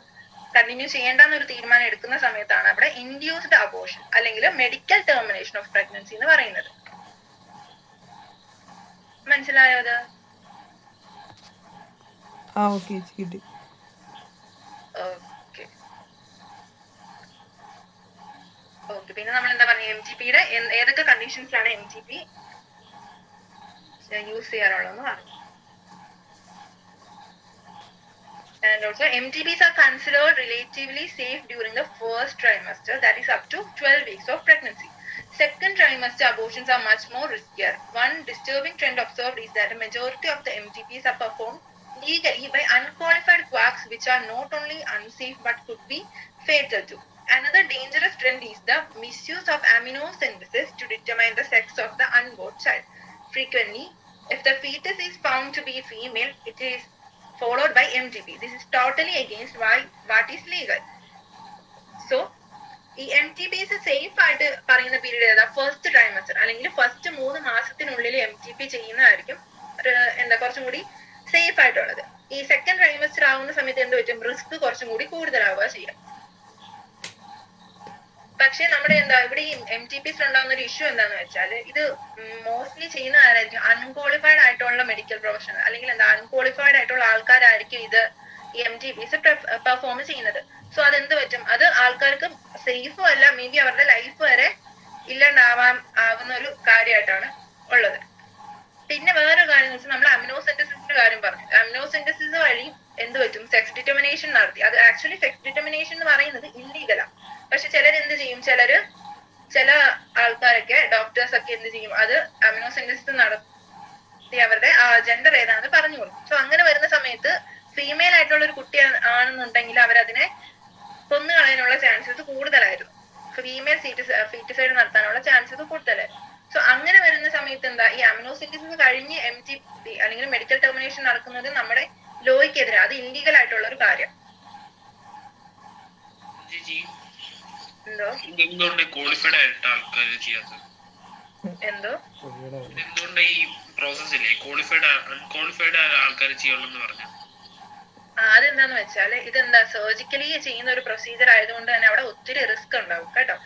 കണ്ടിന്യൂ ചെയ്യേണ്ടെന്നൊരു തീരുമാനം എടുക്കുന്ന സമയത്താണ് അവിടെ ഇൻഡ്യൂസ്ഡ് അബോർഷൻ അല്ലെങ്കിൽ മെഡിക്കൽ ടെർമിനേഷൻ ഓഫ് പ്രഗ്നൻസി എന്ന് പറയുന്നത്. മനസ്സിലായോ അത്? ഓക്കെ. പിന്നെ നമ്മൾ എന്താ പറയുക, MTPയുടെ ഏതൊക്കെ കണ്ടീഷൻസിലാണ് MTP യൂസ് ചെയ്യാറുള്ളതെന്ന് പറഞ്ഞു. And also MTPs are considered relatively safe during the first trimester, that is up to 12 weeks of pregnancy. Second trimester abortions are much more riskier. One disturbing trend observed is that the majority of the MTPs are performed legally by unqualified quacks, which are not only unsafe but could be fatal too. Another dangerous trend is the misuse of amniocentesis to determine the sex of the unborn child. Frequently, if the fetus is found to be female, it is followed by MTP. This is totally against what is legal. So, ഈ MTPs safe ആയിട്ട് പറയുന്ന period ഏതാ, first trimester അല്ലെങ്കിൽ first 3 മാസത്തിനുള്ളിൽ MTP ചെയ്യുന്നതായിരിക്കും കുറച്ചും കൂടി safe ആയിട്ടുള്ളത്. ഈ സെക്കൻഡ് ട്രൈമസ്റ്റർ ആവുന്ന സമയത്ത് എന്ത് പറ്റും, റിസ്ക് കുറച്ചും കൂടി കൂടുതലാവുക ചെയ്യാം. പക്ഷെ നമ്മുടെ ഇവിടെ ഈ MTPs ഉണ്ടാകുന്ന ഒരു ഇഷ്യൂ എന്താന്ന് വെച്ചാൽ, ഇത് മോസ്റ്റ്ലി ചെയ്യുന്ന ആരായിരിക്കും, അൺക്വാളിഫൈഡ് ആയിട്ടുള്ള മെഡിക്കൽ പ്രൊഫഷണൽ അല്ലെങ്കിൽ അൺക്വാളിഫൈഡ് ആയിട്ടുള്ള ആൾക്കാരായിരിക്കും ഇത് ഈ MTPs പെർഫോം ചെയ്യുന്നത്. സോ അതെന്ത് പറ്റും, അത് ആൾക്കാർക്ക് സേഫും അല്ല, മേ ബി അവരുടെ ലൈഫ് വരെ ആവുന്ന ഒരു കാര്യമായിട്ടാണ് ഉള്ളത്. പിന്നെ വേറൊരു കാര്യം എന്ന് വെച്ചാൽ, നമ്മൾ അമിനോസെന്റസിന്റെ കാര്യം പറഞ്ഞു. അമിനോസെന്റസിസ് വഴി എന്ത് പറ്റും, സെക്സ് ഡിറ്റർമിനേഷൻ നടത്തി. അത് ആക്ച്വലി സെക്സ് ഡിറ്റർമിനേഷൻ എന്ന് പറയുന്നത് ഇല്ലീഗലാണ്. പക്ഷെ ചിലരെന്ത് ചെയ്യും, ചില ആൾക്കാരൊക്കെ ഡോക്ടേഴ്സ് ഒക്കെ എന്ത് ചെയ്യും, അത് അമിനോസെന്റസിസ് നടത്തി അവരുടെ ജെൻഡർ ഏതാണെന്ന് പറഞ്ഞു കൊടുക്കും. സോ അങ്ങനെ വരുന്ന സമയത്ത് ഫീമെയിൽ ആയിട്ടുള്ള ഒരു കുട്ടി ആണെന്നുണ്ടെങ്കിൽ അവരതിനെ കൊന്നുകളയാനുള്ള ചാൻസസ് കൂടുതലായിരുന്നു. ഫീമെയിൽ ഫീറ്റിസൈഡ് നടത്താനുള്ള ചാൻസസ് കൂടുതലായിരുന്നു. സോ അങ്ങനെ വരുന്ന സമയത്ത് എന്താ, ഈ അമിനോസെന്റസിസ് കഴിഞ്ഞ് MTP അല്ലെങ്കിൽ മെഡിക്കൽ ടെർമിനേഷൻ നടക്കുന്നത് നമ്മുടെ ലോയ്ക്കെതിരെ, അത് ഇല്ലീഗൽ ആയിട്ടുള്ള ഒരു കാര്യം. എന്തുകൊണ്ട് ക്വാളിഫൈഡ് ആയിട്ട് ആൾക്കാർ ചെയ്യാത്തത്? എന്തുകൊണ്ട് ഈ പ്രോസസ് ഇല്ലേ അൺക്വാളിഫൈഡ് ആൾക്കാർ ചെയ്യണമെന്ന് പറഞ്ഞു? അതെന്താന്ന് വെച്ചാല്, ഇതെന്താ സർജിക്കലി ചെയ്യുന്ന ഒരു പ്രൊസീജിയർ ആയതുകൊണ്ട് തന്നെ അവിടെ ഒത്തിരി റിസ്ക് ഉണ്ടാവും കേട്ടോ.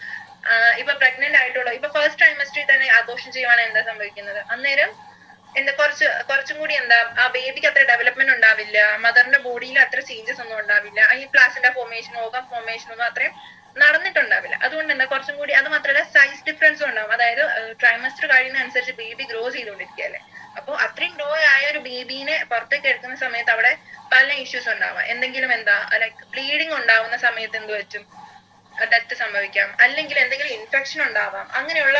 ഇപ്പൊ പ്രഗ്നന്റ് ആയിട്ടുള്ള ഇപ്പൊ ഫസ്റ്റ് ട്രൈമസ്റ്ററിൽ തന്നെ ആഘോഷം ചെയ്യുവാണെങ്കിൽ എന്താ സംഭവിക്കുന്നത്, അന്നേരം കുറച്ചും കൂടി ആ ബേബിക്ക് അത്ര ഡെവലപ്മെന്റ് ഉണ്ടാവില്ല, മദറിന്റെ ബോഡിയിൽ അത്ര ചേഞ്ചസ് ഒന്നും ഉണ്ടാവില്ല, ഈ പ്ലാസിന്റെ ഫോർമേഷൻ ഓകം ഫോർമേഷൻ ഒന്നും അത്രയും നടന്നിട്ടുണ്ടാവില്ല. അതുകൊണ്ട് കുറച്ചും കൂടി, അത് മാത്രമല്ല സൈസ് ഡിഫറൻസും ഉണ്ടാവും. അതായത് ട്രൈമസ്റ്റർ കഴിയുന്ന അനുസരിച്ച് ബേബി ഗ്രോ ചെയ്തുകൊണ്ടിരിക്കുകയല്ലേ. അപ്പോൾ അത്രയും ഗ്രോ ആയ ഒരു ബേബീനെ പുറത്തേക്ക് എടുക്കുന്ന സമയത്ത് അവിടെ പല ഇഷ്യൂസ് ഉണ്ടാവാം. എന്തെങ്കിലും ലൈക്ക് ബ്ലീഡിങ് ഉണ്ടാവുന്ന സമയത്ത് എന്ത് പറ്റും, ഡെത്ത് സംഭവിക്കാം, അല്ലെങ്കിൽ എന്തെങ്കിലും ഇൻഫെക്ഷൻ ഉണ്ടാവാം. അങ്ങനെയുള്ള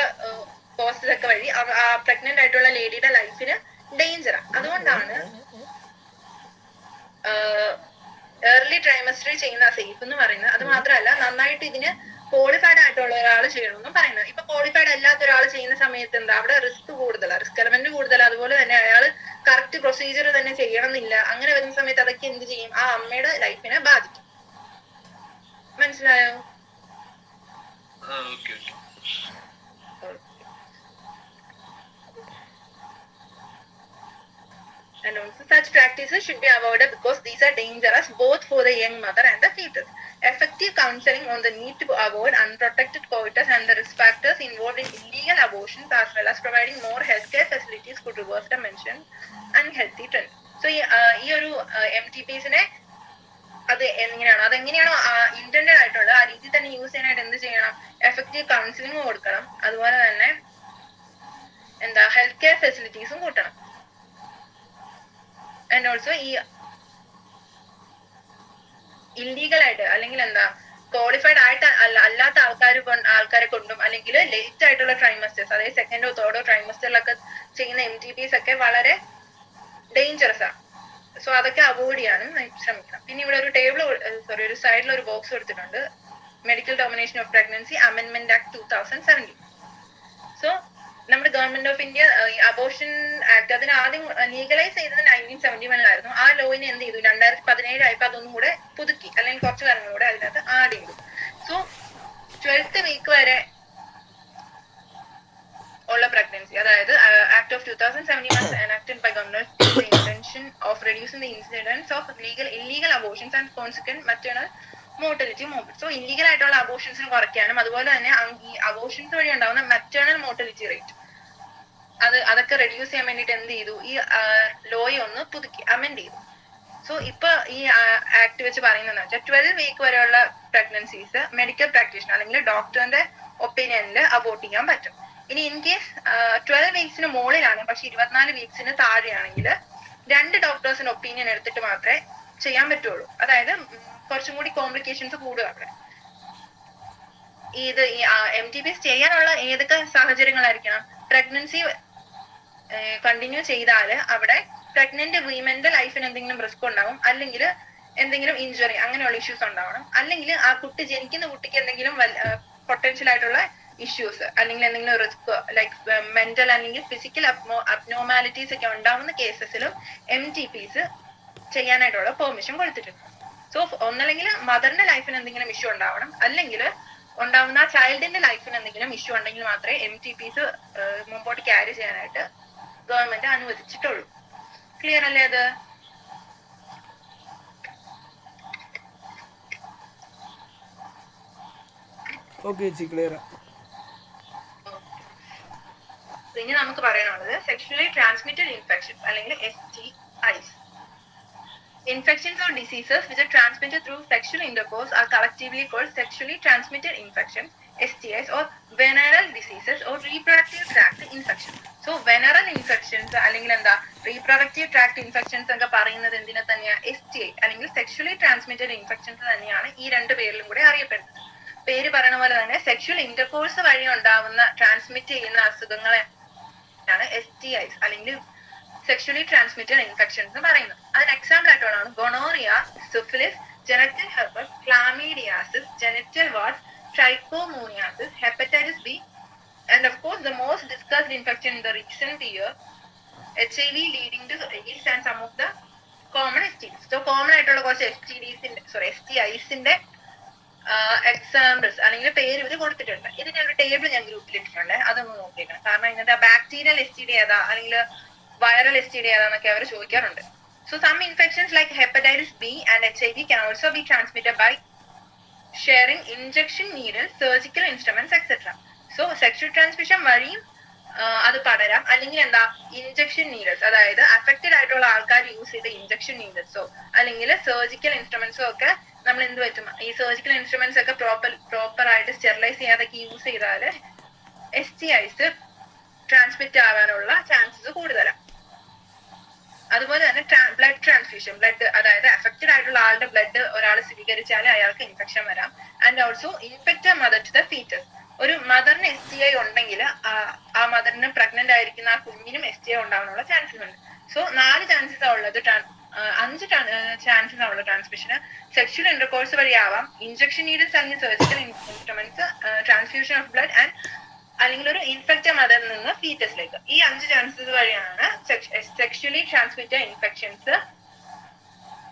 കോസസ് ഒക്കെ വഴി ആ പ്രഗ്നന്റ് ആയിട്ടുള്ള ലേഡിയുടെ ലൈഫിന് ഡേഞ്ചറാണ്. അതുകൊണ്ടാണ് ഏർലി ട്രൈമസ്റ്ററിൽ ചെയ്യുന്ന സേഫ് എന്ന് പറയുന്നത്. അത് മാത്രമല്ല, നന്നായിട്ട് ഇതിന് ക്വാളിഫൈഡ് ആയിട്ടുള്ള ഒരാൾ ചെയ്യണമെന്നും പറയുന്നത്. ഇപ്പൊ ക്വാളിഫൈഡ് അല്ലാത്ത ഒരാൾ ചെയ്യുന്ന സമയത്ത് അവിടെ റിസ്ക് കൂടുതലാണ്, റിസ്ക് എലമെന്റ് കൂടുതലാണ്. അതുപോലെ തന്നെ അയാൾ കറക്റ്റ് പ്രൊസീജിയർ തന്നെ ചെയ്യണമെന്നില്ല. അങ്ങനെ വരുന്ന സമയത്ത് അതൊക്കെ എന്ത് ചെയ്യും, ആ അമ്മയുടെ ലൈഫിനെ ബാധിക്കും. മനസ്സിലായോ? And also such practices should be avoided because these are dangerous both for the young mother and the fetus. Effective counseling on the need to avoid unprotected coitus and the risk factors involved in illegal abortions, as well as providing more healthcare facilities, could reverse the mentioned unhealthy trend. So ഈ ഒരു MTPsനെ അതെങ്ങനെയാണോ intended ആയിട്ടുള്ളത് ആ രീതിയിൽ തന്നെ use ചെയ്യാനായിട്ട് എന്ത് ചെയ്യണം, effective counselling കൊടുക്കണം. അതുപോലെ തന്നെ ഹെൽത്ത് കെയർ ഫെസിലിറ്റീസും കൂട്ടണം. ആൻഡ് ഓൾസോ ഈ ഇല്ലീഗൽ ആയിട്ട് അല്ലെങ്കിൽ എന്താ ക്വാളിഫൈഡ് ആയിട്ട് അല്ലാത്ത ആൾക്കാരെ കൊണ്ടും അല്ലെങ്കിൽ ലേറ്റ് ആയിട്ടുള്ള ട്രൈമസ്റ്റേഴ്സ്, അതായത് സെക്കൻഡോ തേർഡോ ട്രൈമസ്റ്ററിലൊക്കെ ചെയ്യുന്ന MTPs ഒക്കെ വളരെ ഡേഞ്ചറസ് ആണ്. സോ അതൊക്കെ അവോയ്ഡ് ചെയ്യാനും ശ്രമിക്കണം. പിന്നെ ഇവിടെ ഒരു ഒരു സൈഡിൽ ഒരു ബോക്സ് കൊടുത്തിട്ടുണ്ട്, മെഡിക്കൽ ടെർമിനേഷൻ ഓഫ് പ്രഗ്നൻസി അമെൻമെന്റ് ആക്ട് 2017. സോ നമ്മുടെ government of India abortion act അതിന് ആദ്യം ലീഗലൈസ് ചെയ്തത് 1971 ആ ലോയിനെ എന്ത് ചെയ്തു, 2017 ആയപ്പോ അതൊന്നും കൂടെ പുതുക്കി, അല്ലെങ്കിൽ കുറച്ച് കാര്യങ്ങളും കൂടെ അതിനകത്ത് ആഡ് ചെയ്തു. സോ 12th വീക്ക് വരെ ഉള്ള പ്രഗ്നൻസി, അതായത് act of 2071 enacted by government with the intention of reducing the incidence of illegal abortions and consequent maternal mortality morbid. So illegal ആയിട്ടുള്ള അബോർഷൻസിന് കുറയ്ക്കാനും അതുപോലെ തന്നെ ഈ അബോർഷൻസ് വഴി ഉണ്ടാകുന്ന മെറ്റേണൽ മോർട്ടലിറ്റി റേറ്റ് അതൊക്കെ റെഡ്യൂസ് ചെയ്യാൻ വേണ്ടിട്ട് എന്ത് ചെയ്തു, ഈ ലോയെ ഒന്ന് പുതുക്കി അമെൻഡ് ചെയ്തു. സോ ഇപ്പൊ ഈ ആക്ട് വെച്ച് പറയുന്നതെന്ന് വെച്ചാൽ 12 വീക്ക് വരെയുള്ള പ്രഗ്നൻസീസ് മെഡിക്കൽ പ്രാക്ടീഷണർ അല്ലെങ്കിൽ ഡോക്ടറിന്റെ ഒപ്പീനിയനിൽ അബോർട്ട് ചെയ്യാൻ പറ്റും. ഇനി ഇൻ കേസ് 12 വീക്സിന് മുകളിലാണ് പക്ഷെ 24 വീക്സിന് താഴെയാണെങ്കിൽ 2 ഡോക്ടേഴ്സിന്റെ ഒപ്പീനിയൻ എടുത്തിട്ട് മാത്രമേ ചെയ്യാൻ പറ്റുള്ളൂ. അതായത് കുറച്ചും കൂടി കോംപ്ലിക്കേഷൻസ് കൂടുക അവിടെ. ഇത് ഈ MTPs ചെയ്യാനുള്ള ഏതൊക്കെ സാഹചര്യങ്ങളായിരിക്കണം, പ്രഗ്നൻസി കണ്ടിന്യൂ ചെയ്താൽ അവിടെ പ്രഗ്നന്റ് വിമന്റെ ലൈഫിന് എന്തെങ്കിലും റിസ്ക് ഉണ്ടാവും, അല്ലെങ്കിൽ എന്തെങ്കിലും ഇഞ്ചുറി അങ്ങനെയുള്ള ഇഷ്യൂസ് ഉണ്ടാവണം, അല്ലെങ്കിൽ ആ കുട്ടി ജനിക്കുന്ന കുട്ടിക്ക് എന്തെങ്കിലും പൊട്ടൻഷ്യൽ ആയിട്ടുള്ള ഇഷ്യൂസ് അല്ലെങ്കിൽ എന്തെങ്കിലും റിസ്ക് ലൈക്ക് മെന്റൽ അല്ലെങ്കിൽ ഫിസിക്കൽ അബ്നോർമാലിറ്റീസ് ഒക്കെ ഉണ്ടാവുന്ന കേസസിലും MTPs ചെയ്യാനായിട്ടുള്ള പെർമിഷൻ കൊടുത്തിട്ടുണ്ട്. സോ ഒന്നല്ലെങ്കിൽ മദറിന്റെ ലൈഫിന് എന്തെങ്കിലും ഇഷ്യൂ ഉണ്ടാവണം, അല്ലെങ്കിൽ ഉണ്ടാവുന്ന ആ ചൈൽഡിന്റെ ലൈഫിന് എന്തെങ്കിലും ഇഷ്യൂ ഉണ്ടെങ്കിൽ മാത്രമേ MTPs മുമ്പോട്ട് ക്യാരി ചെയ്യാനായിട്ട് ഗവൺമെന്റ് അനുവദിച്ചിട്ടുള്ളൂ. ക്ലിയർ അല്ലേ അത്? ക്ലിയർ. ഇനി നമുക്ക് പറയാനുള്ളത് സെക്ഷുവലി ട്രാൻസ്മിറ്റഡ് ഇൻഫെക്ഷൻസ് അല്ലെങ്കിൽ STIs. Infections or diseases which are transmitted through sexual intercourse are collectively called sexually transmitted infections, STIs, or venereal diseases or reproductive tract infections. So venereal infections അല്ലെങ്കിൽ എന്താ reproductive tract infections ഒക്കെ പറയുന്നത് എന്തിനെ തന്നെയാണ്, STI അല്ലെങ്കിൽ sexually transmitted infections തന്നെയാണ് ഈ രണ്ട് പേരിലും കൂടെ അറിയപ്പെടുന്നത്. പേര് പറയുന്ന പോലെ തന്നെ സെക്ഷുവൽ ഇന്റർകോഴ്സ് വഴി ഉണ്ടാവുന്ന ട്രാൻസ്മിറ്റ് ചെയ്യുന്ന അസുഖങ്ങളെ STIs അല്ലെങ്കിൽ സെക്ഷുവലി ട്രാൻസ്മിറ്റഡ് ഇൻഫെക്ഷൻസ് എന്ന് പറയുന്നത്. അതിന് എക്സാമ്പിൾ ആയിട്ടുള്ളതാണ് gonorrhoea, syphilis, genital herpes, chlamydiasis, genital warts, trichomoniasis, hepatitis B, and of course the most discussed infection in the recent year, HIV, leading to AIDS and some of the common STDs. So common ആയിട്ടുള്ള കുറച്ച് STIs-ന്റെ examples അല്ലെങ്കിൽ പേര് ഇവര് കൊടുത്തിട്ടുണ്ട്. ഇത് ഞാൻ ഒരു table ഞാൻ ഗ്രൂപ്പിൽ ഇട്ടിട്ടുണ്ട്, അതൊന്ന് നോക്കിയേക്കണം. കാരണം ഇതിന്റെ ബാക്ടീരിയൽ STD ഏതാ അല്ലെങ്കിൽ viral STD ഏതാന്നൊക്കെ അവർ ചോദിക്കാറുണ്ട്. So some infections like hepatitis B and HIV can also be transmitted by sharing injection needles, surgical instruments, etc. So sexual transmission വഴിയും അത് പടരാം, അല്ലെങ്കിൽ എന്താ ഇൻജെക്ഷൻ നീഡൽസ്, അതായത് അഫക്റ്റഡ് ആയിട്ടുള്ള ആൾക്കാർ യൂസ് ചെയ്ത ഇൻജെക്ഷൻ നീഡൽസോ അല്ലെങ്കിൽ സർജിക്കൽ ഇൻസ്ട്രുമെന്റ്സോ ഒക്കെ നമ്മൾ എന്ത് പറ്റും, ഈ സർജിക്കൽ ഇൻസ്ട്രുമെന്റ്സ് ഒക്കെ പ്രോപ്പർ ആയിട്ട് സ്റ്റെറിലൈസ് ചെയ്യാതൊക്കെ യൂസ് ചെയ്താൽ STIs ട്രാൻസ്മിറ്റ് ആവാനുള്ള ചാൻസസ് കൂടുതലാണ്. അതുപോലെ തന്നെ ബ്ലഡ് ട്രാൻസ്ഫ്യൂഷൻ, അതായത് അഫക്റ്റഡ് ആയിട്ടുള്ള ആളുടെ ബ്ലഡ് ഒരാൾ സ്വീകരിച്ചാൽ അയാൾക്ക് ഇൻഫെക്ഷൻ വരാം. And also infect mother to the foetus. ഒരു മദറിന് STI ഉണ്ടെങ്കിൽ ആ മദറിന് പ്രഗ്നന്റ് ആയിരിക്കുന്ന ആ കുഞ്ഞിനും STI ഉണ്ടാവാനുള്ള ചാൻസസ് ഉണ്ട്. സോ 4 ചാൻസസ് ഉള്ളത്, 5 ചാൻസസ് ഉള്ള ട്രാൻസ്മിഷന് സെക്ഷൽ ഇന്റർകോഴ്സ് വഴിയാവാം, ഇൻജെക്ഷൻ നീഡൽസ് അല്ലെങ്കിൽ surgical instruments, transfusion of blood and അല്ലെങ്കിൽ ഒരു ഇൻഫെക്റ്റഡ് മദറിൽ നിന്ന് ഫീറ്റസിലേക്ക്. ഈ 5 ചാൻസസ് വഴിയാണ് സെക്ഷലി ട്രാൻസ്മിറ്റഡ് ഇൻഫെക്ഷൻസ്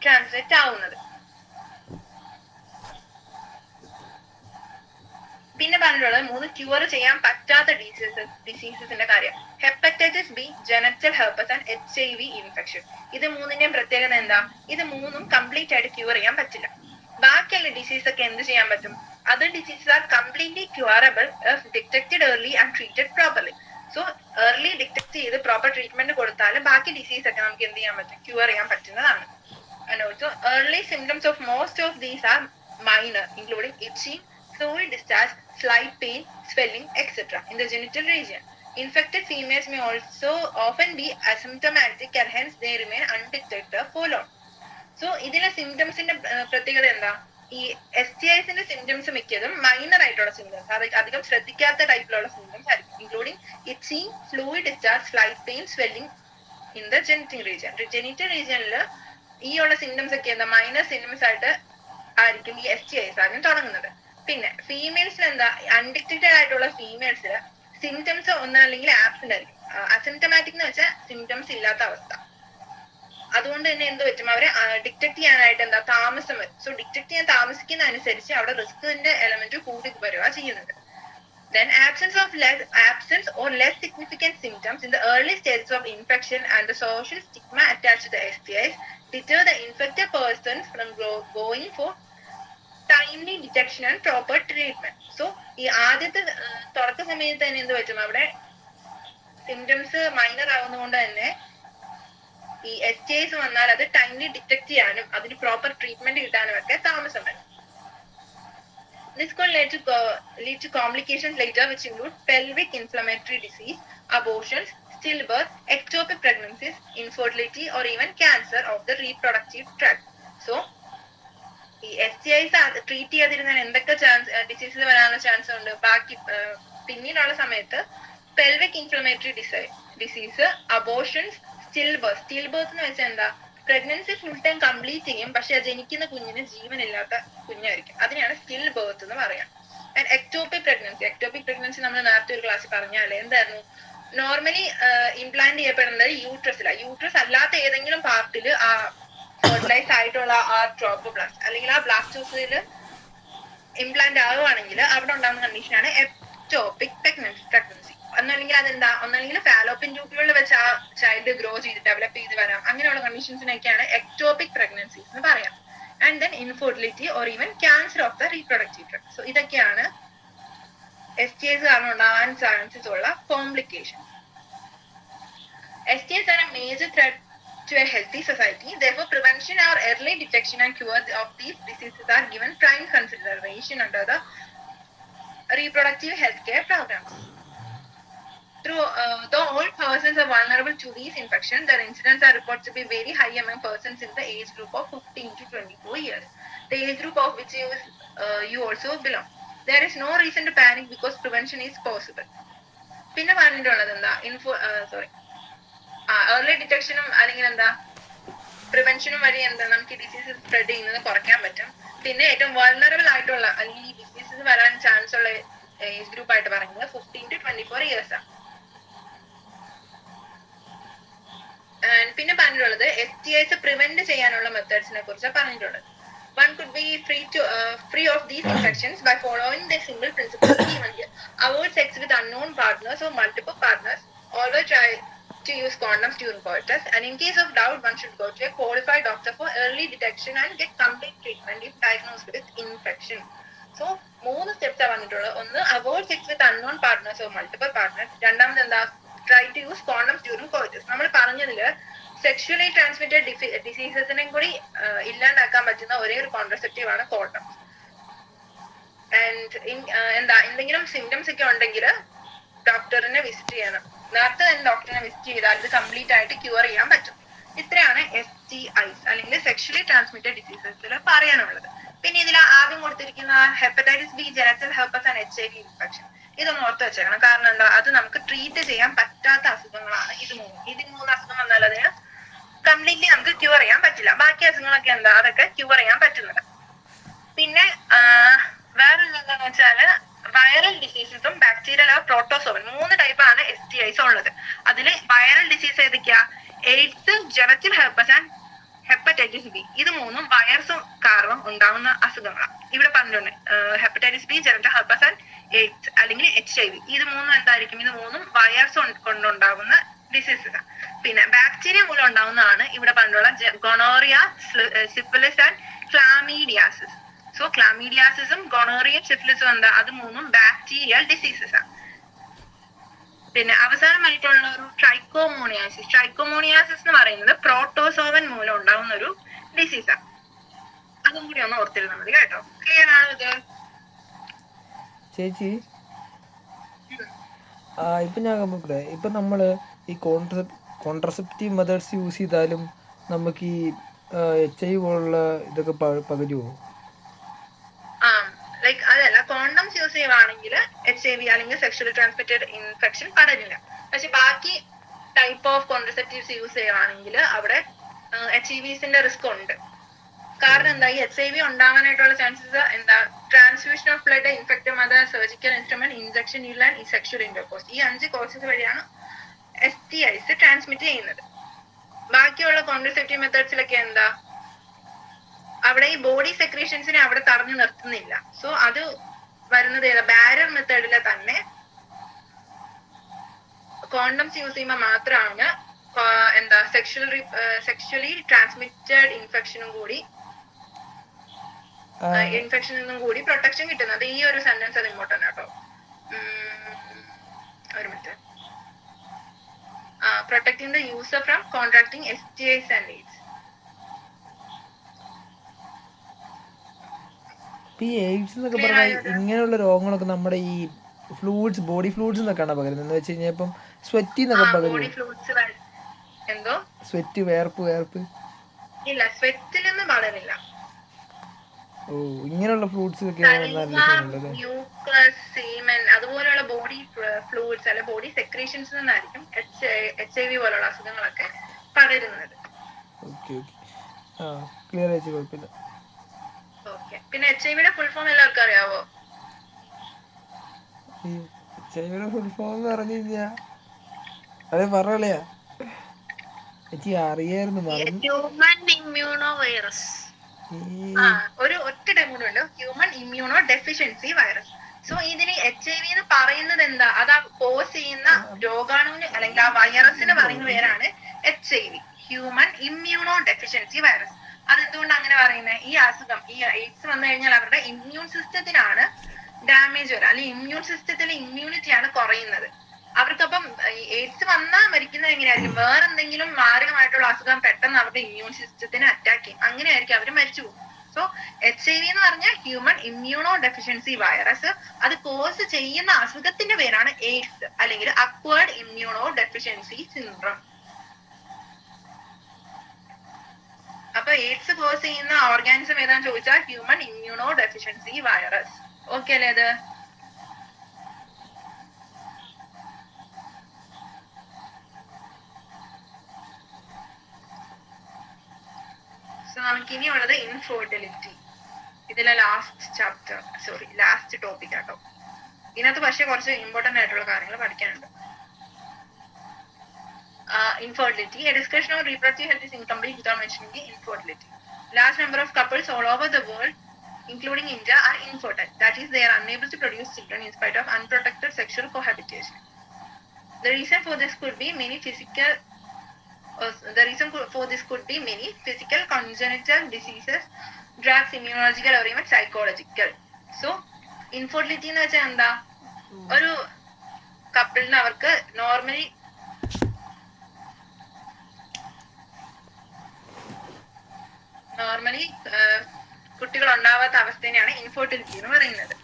ട്രാൻസ്മിറ്റ് ആവുന്നത്. പിന്നെ പറഞ്ഞിട്ടുള്ളത് 3 ക്യൂർ ചെയ്യാൻ പറ്റാത്ത ഡിസീസസിന്റെ കാര്യം. Hepatitis B, genital herpes and HIV infection. ഇത് 3ന്റെയും പ്രത്യേകത എന്താ, ഇത് 3ഉം കംപ്ലീറ്റ് ആയിട്ട് ക്യൂർ ചെയ്യാൻ പറ്റില്ല. ബാക്കിയുള്ള ഡിസീസ് ഒക്കെ എന്ത് ചെയ്യാൻ പറ്റും, other diseases are completely curable if detected early and treated properly. So early detect ചെയ്ത് പ്രോപ്പർ ട്രീറ്റ്മെന്റ് കൊടുത്താൽ ബാക്കി ഡിസീസ് ഒക്കെ നമുക്ക് എന്ത് ചെയ്യാൻ പറ്റും, ക്യൂർ ചെയ്യാൻ പറ്റുന്നതാണ്. And also early symptoms of most of these are minor, including itching, fluid discharge, slight pain, swelling, etc. in the genital region. Infected females may also often be asymptomatic and hence they remain undetected for long. So ഇതിലെ സിംറ്റംസിന്റെ പ്രത്യേകത എന്താ? ഈ STIsന്റെ symptoms മിക്കതും minor ആയിട്ടുള്ള symptoms, അത് അധികം ശ്രദ്ധിക്കാത്ത ടൈപ്പിലുള്ള സിംറ്റംസ് ആയിരിക്കും, including itching, fluid discharge, slight pain, swelling in the genital region. Genital റീജിയനിൽ ഈ ഉള്ള സിംറ്റംസ് ഒക്കെ എന്താ മൈനർ സിംറ്റംസ് ആയിട്ട് ആയിരിക്കും ഈ STIs ആദ്യം തുടങ്ങുന്നത്. പിന്നെ ഫീമെയിൽസിൽ എന്താ, അൺഡിറ്റക്റ്റഡ് ആയിട്ടുള്ള ഫീമെയിൽസിൽ സിംറ്റംസ് ഒന്നല്ലെങ്കിൽ ആബ്സെന്റ് ആയിരിക്കും. അസിംറ്റമാറ്റിക് എന്ന് വെച്ചാൽ സിംറ്റംസ് ഇല്ലാത്ത അവസ്ഥ. അതുകൊണ്ട് തന്നെ എന്ത് പറ്റും, അവരെ ഡിറ്റക്ട് ചെയ്യാനായിട്ട് എന്താ താമസം വരും. സോ ഡിറ്റക്ട് ചെയ്യാൻ താമസിക്കുന്ന അനുസരിച്ച് അവിടെ റിസ്കിന്റെ എലമെന്റ് കൂടി വരിക ചെയ്യുന്നത്. Then absence or less significant symptoms in the early stages of infection and the social stigma attached to the STIs deter the infected person from going for timely detection and proper treatment. So ഈ ആദ്യത്തെ തുടക്ക സമയത്ത് തന്നെ എന്ത് പറ്റും, അവിടെ symptoms minor ആവുന്നതുകൊണ്ട് തന്നെ ഈ STIs വന്നാൽ അത് ടൈംലി ഡിറ്റക്ട് ചെയ്യാനും അതിന് പ്രോപ്പർ ട്രീറ്റ്മെന്റ് കിട്ടാനും ഒക്കെ താമസം വരും. This could lead to complications later, which include pelvic inflammatory disease, abortions, stillbirth, ectopic pregnancies, infertility, or even cancer of the reproductive tract. So, ഈ STIs ട്രീറ്റ് ചെയ്യാതിരുന്നാൽ എന്തൊക്കെ ഡിസീസസ് വരാനുള്ള chance ഉണ്ട്? ബാക്കി പിന്നീടുള്ള സമയത്ത് pelvic inflammatory disease, abortions, still birth എന്ന് വെച്ചാൽ എന്താ, പ്രഗ്നൻസി ഫുൾ ടൈം കംപ്ലീറ്റ് ചെയ്യും, പക്ഷെ ജനിക്കുന്ന കുഞ്ഞിന് ജീവനില്ലാത്ത കുഞ്ഞായിരിക്കും, അതിനെയാണ് സ്റ്റിൽ ബർത്ത് എന്ന് പറയാം. ആൻഡ് എക്ടോപിക് പ്രഗ്നൻസി നമ്മൾ നേരത്തെ ഒരു ക്ലാസ്സിൽ പറഞ്ഞാലേ എന്തായിരുന്നു, നോർമലി ഇംപ്ലാന്റ് ചെയ്യപ്പെടുന്നത് യൂട്രസ് അല്ലാത്ത ഏതെങ്കിലും പാർട്ടിൽ ആ ഫെർട്ടിലൈസ് ആയിട്ടുള്ള ആ ട്രോപ്പോബ്ലാസ്റ്റ് അല്ലെങ്കിൽ ആ ബ്ലാസ്റ്റോസിൽ ഇംപ്ലാന്റ് ആവുകയാണെങ്കിൽ അവിടെ ഉണ്ടാകുന്ന കണ്ടീഷനാണ് എക്ടോപിക് പ്രഗ്നൻസി. ഒന്നല്ലെങ്കിൽ അതെന്താ, ഒന്നല്ലെങ്കിൽ ഫാലോപ്പിൻ ട്യൂബുകളിൽ വെച്ച് ആ ചൈൽഡ് ഗ്രോ ചെയ്ത് ഡെവലപ്പ് ചെയ്ത് വരാം, അങ്ങനെയുള്ള കണ്ടീഷൻസിനൊക്കെയാണ് എക്ടോപിക് പ്രഗ്നൻസീസ് എന്ന് പറയാം. And then infertility or even cancer of the reproductive tract. So ഇതൊക്കെയാണ് STIs കാരണം ഉണ്ടാകാൻ ചാൻസസ് ഉള്ള complication. STIs are a major threat to a healthy society. Therefore, prevention or early detection and cure of these diseases are given prime consideration under the reproductive healthcare programs. Though all persons are vulnerable to these infections, their incidence are reported to be very high among persons in the age group of 15 to 24 years, the age group of which you also belong. There is no reason to panic because prevention is possible. പിന്നെ പറഞ്ഞിട്ടുള്ളത് എന്താ, early ഡിറ്റക്ഷനും അല്ലെങ്കിൽ എന്താ പ്രിവെൻഷനും വഴി എന്താ നമുക്ക് ഈ diseases spread ചെയ്യുന്നത് കുറയ്ക്കാൻ പറ്റും. പിന്നെ ഏറ്റവും വൾണറബിൾ ആയിട്ടുള്ള അല്ലെങ്കിൽ ഈ ഡിസീസസ് വരാൻ ചാൻസ് ഉള്ള ഏജ് ഗ്രൂപ്പ് ആയിട്ട് പറയുന്നത് 15 to 24 years ആണ്. പിന്നെ പറഞ്ഞിട്ടുള്ളത് STIs പ്രിവെന്റ് ചെയ്യാനുള്ള മെത്തേഡ്സിനെ കുറിച്ച് പറഞ്ഞിട്ടുള്ളത്. One could be free of these infections by following the simple principles given here. Avoid sex with unknown partners or multiple partners. Always try to use condoms during coitus. And in case of doubt, one should go to a qualified doctor for early detection and get complete treatment if diagnosed with infection. So, 3 steps are പറഞ്ഞിട്ടുള്ളത്. ഒന്ന്, avoid sex with unknown partners or multiple partners. രണ്ടാമത് എന്താ, try to use condoms during coitus. നമ്മൾ പറഞ്ഞതില് sexually transmitted ഡിസീസസിനെയും കൂടി ഇല്ലാണ്ടാക്കാൻ പറ്റുന്ന ഒരേ ഒരു contraceptive ആണ് കോണ്ടം. ആൻഡ് എന്താ എന്തെങ്കിലും സിംറ്റംസ് ഒക്കെ ഉണ്ടെങ്കിൽ ഡോക്ടറിനെ വിസിറ്റ് ചെയ്യണം. നേരത്തെ തന്നെ ഡോക്ടറിനെ വിസിറ്റ് ചെയ്താൽ ഇത് കംപ്ലീറ്റ് ആയിട്ട് ക്യൂർ ചെയ്യാൻ പറ്റും. ഇത്രയാണ് STIs അല്ലെങ്കിൽ സെക്ഷുവലി ട്രാൻസ്മിറ്റഡ് ഡിസീസസിൽ പറയാനുള്ളത്. പിന്നെ ഇതിൽ ആദ്യം കൊടുത്തിരിക്കുന്ന hepatitis B, genital herpes and HIV infection, ഇതൊന്ന് ഓർത്ത് വെച്ചേക്കണം. കാരണം എന്താ, അത് നമുക്ക് ട്രീറ്റ് ചെയ്യാൻ പറ്റാത്ത അസുഖങ്ങളാണ് ഇത് മൂന്ന് അസുഖം വന്നാൽ അതിന് കംപ്ലീറ്റ്ലി നമുക്ക് ക്യൂർ ചെയ്യാൻ പറ്റില്ല. ബാക്കി അസുഖങ്ങളൊക്കെ എന്താ, അതൊക്കെ ക്യൂർ ചെയ്യാൻ പറ്റുന്നത്. പിന്നെ വേറൊരു എന്താന്ന് വെച്ചാല് വൈറൽ ഡിസീസസും ബാക്ടീരിയൽ പ്രോട്ടോസോവൻ, 3 ടൈപ്പാണ് STIs ഉള്ളത്. അതിൽ വൈറൽ ഡിസീസ് ഏതൊക്കെയാ, AIDS, genital herpes and hepatitis B. ഇത് 3ഉം വൈറസ് കാരണം ഉണ്ടാവുന്ന അസുഖങ്ങളാണ്. ഇവിടെ പറഞ്ഞിട്ടുണ്ട് hepatitis B, genital herpes and AIDS അല്ലെങ്കിൽ HIV. ഇത് 3ഉം എന്തായിരിക്കും, ഇത് 3ഉം വൈറസ് കൊണ്ടുണ്ടാകുന്ന ഡിസീസസ്. പിന്നെ ബാക്ടീരിയ മൂലം ഉണ്ടാവുന്നതാണ് ഇവിടെ പറഞ്ഞിട്ടുള്ള gonorrhoea, syphilis and chlamydiasis. So ക്ലാമീഡിയാസിസും ഗൊണോറിയയും സിഫിലിസും എന്താ, അത് 3ഉം ബാക്ടീരിയൽ ഡിസീസസ് ആണ്. പിന്നെ അവസാനമായിട്ടുള്ള ഒരു ട്രൈക്കോമോണിയാസിസ് എന്ന് പറയുന്നത് പ്രോട്ടോസോവൻ മൂലം ഉണ്ടാവുന്ന ഒരു ഡിസീസാണ്. അതും കൂടി ഒന്ന് ഓർത്തിരുന്നാൽ മതി കേട്ടോ. ക്ലിയർ ആണോ ഇത് ചേച്ചി? ഇപ്പം ഞാൻ നോക്കട്ടെ, ഇപ്പം നമ്മൾ ഈ കോൺട്രസെപ്റ്റീവ് മെത്തേഡ്സ് യൂസ് ചെയ്താലും നമുക്ക് ഈ HIV പോലുള്ള ഇതൊക്കെ പകരുമോ? ആ ലൈക്ക് അതല്ല, കോണ്ടംസ് യൂസ് ചെയ്യുവാണെങ്കിൽ HIV അല്ലെങ്കിൽ സെക്ഷലി ട്രാൻസ്മിറ്റഡ് ഇൻഫെക്ഷൻ പടരില്ല. പക്ഷെ ബാക്കി ടൈപ്പ് ഓഫ് കോൺട്രസെപ്റ്റീവ്സ് യൂസ് ചെയ്യുവാണെങ്കിൽ അവിടെ HIVസിന്റെ റിസ്ക് ഉണ്ട്. കാരണം എന്താ, ഈ HIV ഉണ്ടാവാനായിട്ടുള്ള ചാൻസസ് എന്താ, transfusion of blood, infected mother, surgical instrument, injection needle and sexual intercourse, ഈ 5 കോഴ്സസ് വഴിയാണ് STIs ട്രാൻസ്മിറ്റ് ചെയ്യുന്നത്. ബാക്കിയുള്ള കോൺട്രസെപ്റ്റീവ് മെത്തേഡ്സിലൊക്കെ എന്താ, അവിടെ ഈ ബോഡി സെക്രീഷൻസിനെ അവിടെ തടഞ്ഞു നിർത്തുന്നില്ല. സോ അത് വരുന്നത് ഏതാ, ബാരിയർ മെത്തേഡിലെ തന്നെ കോണ്ടംസ് യൂസ് ചെയ്യുമ്പോൾ മാത്രമാണ് എന്താ സെക്ഷലി ട്രാൻസ്മിറ്റഡ് ഇൻഫെക്ഷനും കൂടി ഇൻഫെക്ഷനിൽ നിന്നും കൂടി പ്രൊട്ടക്ഷൻ കിട്ടുന്നത്. ഈ ഒരു സെന്റൻസ് അത് ഇമ്പോർട്ടന്റ് ആട്ടോ. ഒരു minute. Protecting the user from contracting STIs and AIDS. ഈ എയ്ഡ്സ് എന്നൊക്കെ പറഞ്ഞാൽ ഇങ്ങനെയുള്ള രോഗങ്ങളൊക്കെ നമ്മുടെ ഈ ഫ്ലൂയിഡ്സ്, ബോഡി ഫ്ലൂയിഡ്സ് എന്നൊക്കെയാണ് പകരുന്നത്. എന്ന് വെച്ച് കഴിഞ്ഞാൽ ഇപ്പം സ്വെറ്റി എന്നൊക്കെ പകരും. എന്തോ സ്വെറ്റ്, വേർപ്പ് ഇല്ല, സ്വെറ്റിലൊന്നും പടരില്ല. ഓ, ഇങ്ങനെയുള്ള ഫ്ലൂയിഡ്സ് ഒക്കെ മ്യൂക്കസ്, സീമൻ അതുപോലെയുള്ള ബോഡി ഫ്ലൂയിഡ്സ് അല്ലെ ബോഡി സെക്രീഷൻസ് നിന്നായിരിക്കും HIV പോലുള്ള അസുഖങ്ങളൊക്കെ പടരുന്നത്. ക്ലിയർ ആയിട്ട് കുഴപ്പമില്ല. ഓക്കെ, പിന്നെ HIV ഫുൾ ഫോം എല്ലാവർക്കും അറിയാവോ? HIV ഫുൾ ഫോം എന്ന് പറഞ്ഞു കഴിഞ്ഞാ അതെ പറയാ, എനിക്ക് അറിയായിരുന്നു. Human immuno virus. ഒരു ഒറ്റ ടൈം കൂടെ ഉണ്ട്, human immuno deficiency virus. So ഇതിന് HIV എന്ന് പറയുന്നത് എന്താ, അത് ആ കോസ് ചെയ്യുന്ന രോഗാണുവിന് അല്ലെങ്കിൽ ആ വൈറസിന് പറയുന്ന പേരാണ് HIV, human immuno deficiency virus. അതെന്തുകൊണ്ട് അങ്ങനെ പറയുന്നത്, ഈ അസുഖം, ഈ എയ്ഡ്സ് വന്നു കഴിഞ്ഞാൽ അവരുടെ ഇമ്മ്യൂൺ സിസ്റ്റത്തിനാണ് ഡാമേജ് വരിക, അല്ലെങ്കിൽ ഇമ്മ്യൂൺ സിസ്റ്റത്തിലെ ഇമ്മ്യൂണിറ്റിയാണ് കുറയുന്നത്. അവർക്കപ്പം എയ്ഡ്സ് വന്നാൽ മരിക്കുന്നത് എങ്ങനെയായിരിക്കും, വേറെ എന്തെങ്കിലും മാരകമായിട്ടുള്ള അസുഖം പെട്ടെന്ന് അവരുടെ ഇമ്മ്യൂൺ സിസ്റ്റത്തിനെ അറ്റാക്ക് ചെയ്യും, അങ്ങനെയായിരിക്കും അവർ മരിച്ചു പോകും. സോ HIV എന്ന് പറഞ്ഞാൽ ഹ്യൂമൻ ഇമ്മ്യൂണോ ഡെഫിഷ്യൻസി വൈറസ്, അത് കോസ് ചെയ്യുന്ന അസുഖത്തിന്റെ പേരാണ് എയ്ഡ്സ് അല്ലെങ്കിൽ അക്വേർഡ് ഇമ്മ്യൂണോ ഡെഫിഷ്യൻസി സിൻഡ്രോം. അപ്പൊ എയ്ഡ്സ് കോസ് ചെയ്യുന്ന ഓർഗാനിസം ഏതാന്ന് ചോദിച്ചാൽ human immuno deficiency virus. Okay അല്ലേ അത്? നമുക്ക് ഇനിയുള്ളത് ഇൻഫെർട്ടിലിറ്റി. ഇതിലെ ലാസ്റ്റ് ടോപ്പിക് ആട്ടോ. ഇതിനകത്ത് പക്ഷെ കുറച്ച് ഇമ്പോർട്ടന്റ് ആയിട്ടുള്ള കാര്യങ്ങൾ പഠിക്കാനുണ്ട്. Infertility. A discussion on reproductive health is incomplete without mentioning the infertility. Large number of couples all over the world, including India, are infertile. That is, they are unable to produce children in spite of unprotected sexual cohabitation. The reason for this could be many physical, congenital diseases, drugs, immunological or even psychological. So, infertility എന്ന് വെച്ചാൽ എന്താ, ഒരു കപ്പിളിന് അവർക്ക് normally കുട്ടികൾ ഉണ്ടാവാത്ത അവസ്ഥയാണ് infertility എന്ന് പറയുന്നത്.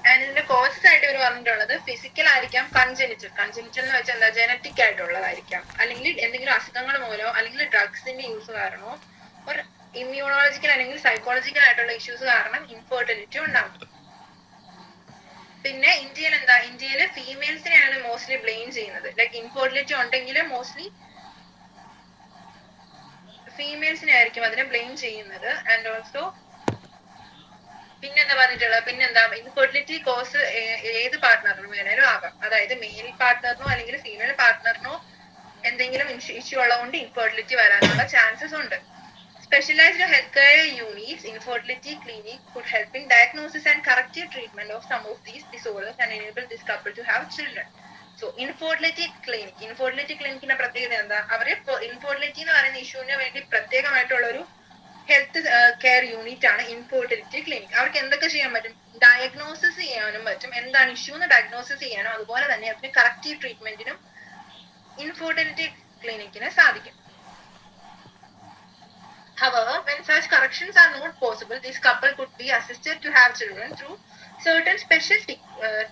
And ഇതിന്റെ കോസസ് ആയിട്ട് ഇവർ പറഞ്ഞിട്ടുള്ളത് ഫിസിക്കൽ ആയിരിക്കാം, കൺജനിറ്റൽ എന്ന് വെച്ചാൽ എന്താ, ജനറ്റിക് ആയിട്ടുള്ളതായിരിക്കാം, അല്ലെങ്കിൽ എന്തെങ്കിലും അസുഖങ്ങൾ മൂലമോ അല്ലെങ്കിൽ ഡ്രഗ്സിന്റെ യൂസ് കാരണമോ ഒരു ഇമ്മ്യൂണോളജിക്കൽ അല്ലെങ്കിൽ സൈക്കോളജിക്കൽ ആയിട്ടുള്ള ഇഷ്യൂസ് കാരണം ഇൻഫെർട്ടിലിറ്റി ഉണ്ടാകും. പിന്നെ ഇന്ത്യയില് ഫീമെയിൽസിനെയാണ് മോസ്റ്റ്ലി ബ്ലെയിം ചെയ്യുന്നത്. ലൈക്ക് ഇൻഫെർട്ടിലിറ്റി ഉണ്ടെങ്കിൽ മോസ്റ്റ്ലി ഫീമെയിൽസിനെ ആയിരിക്കും അതിനെ ബ്ലെയിം ചെയ്യുന്നത്. ആൻഡ് ഓൾസോ പിന്നെന്താ ഇൻഫെർട്ടിലിറ്റി കോസ് ഏത് പാർട്ട്ണറിനും വേണേലും ആകാം. അതായത് മെയിൽ പാർട്ട്ണറിനോ അല്ലെങ്കിൽ ഫീമെയിൽ പാർട്ട്ണറിനോ എന്തെങ്കിലും ഇഷ്യൂ ഉള്ളതുകൊണ്ട് ഇൻഫെർട്ടിലിറ്റി വരാനുള്ള ചാൻസസ് ഉണ്ട്. Specialized healthcare units, infertility clinic could help in diagnosis and corrective treatment of some of these disorders and enable this couple to have children. So, infertility clinicന്റെ പ്രത്യേകത എന്താ, അവര് infertility എന്ന് പറയുന്ന ഇഷ്യൂവിന് വേണ്ടി പ്രത്യേകമായിട്ടുള്ള ഒരു ഹെൽത്ത് കെയർ യൂണിറ്റ് ആണ് ഇൻഫെർട്ടിലിറ്റി ക്ലിനിക്. അവർക്ക് എന്തൊക്കെ ചെയ്യാൻ പറ്റും, ഡയഗ്നോസിസ് ചെയ്യാനും പറ്റും, എന്താണ് ഇഷ്യൂ എന്ന് ഡയഗ്നോസിസ് ചെയ്യാനും, അതുപോലെ തന്നെ അതിന് കറക്റ്റീവ് ട്രീറ്റ്മെന്റിനും ഇൻഫെർട്ടിലിറ്റി ക്ലിനിക്കിന് സാധിക്കും. However, when such corrections are not possible, this couple could be assisted to have children through certain special